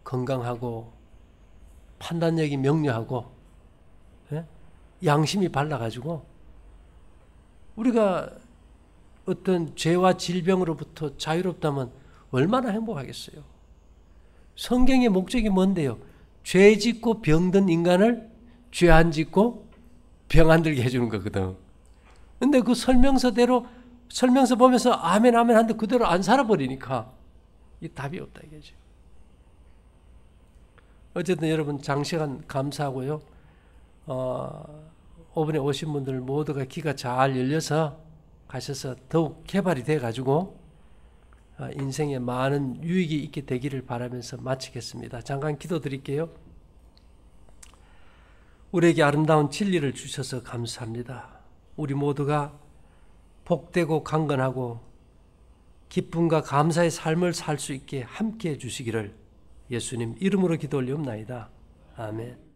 건강하고 판단력이 명료하고, 예? 양심이 발라가지고 우리가 어떤 죄와 질병으로부터 자유롭다면 얼마나 행복하겠어요. 성경의 목적이 뭔데요? 죄 짓고 병든 인간을 죄 안 짓고 병 안 들게 해주는 거거든. 근데 그 설명서대로 설명서 보면서 아멘 아멘 하는데 그대로 안 살아버리니까 이 답이 없다 이거죠. 어쨌든 여러분 장시간 감사하고요. 오번에 오신 분들 모두가 귀가 잘 열려서 가셔서 더욱 개발이 돼가지고 인생에 많은 유익이 있게 되기를 바라면서 마치겠습니다. 잠깐 기도드릴게요. 우리에게 아름다운 진리를 주셔서 감사합니다. 우리 모두가 복되고 강건하고 기쁨과 감사의 삶을 살 수 있게 함께해 주시기를 예수님 이름으로 기도 올리옵나이다. 아멘.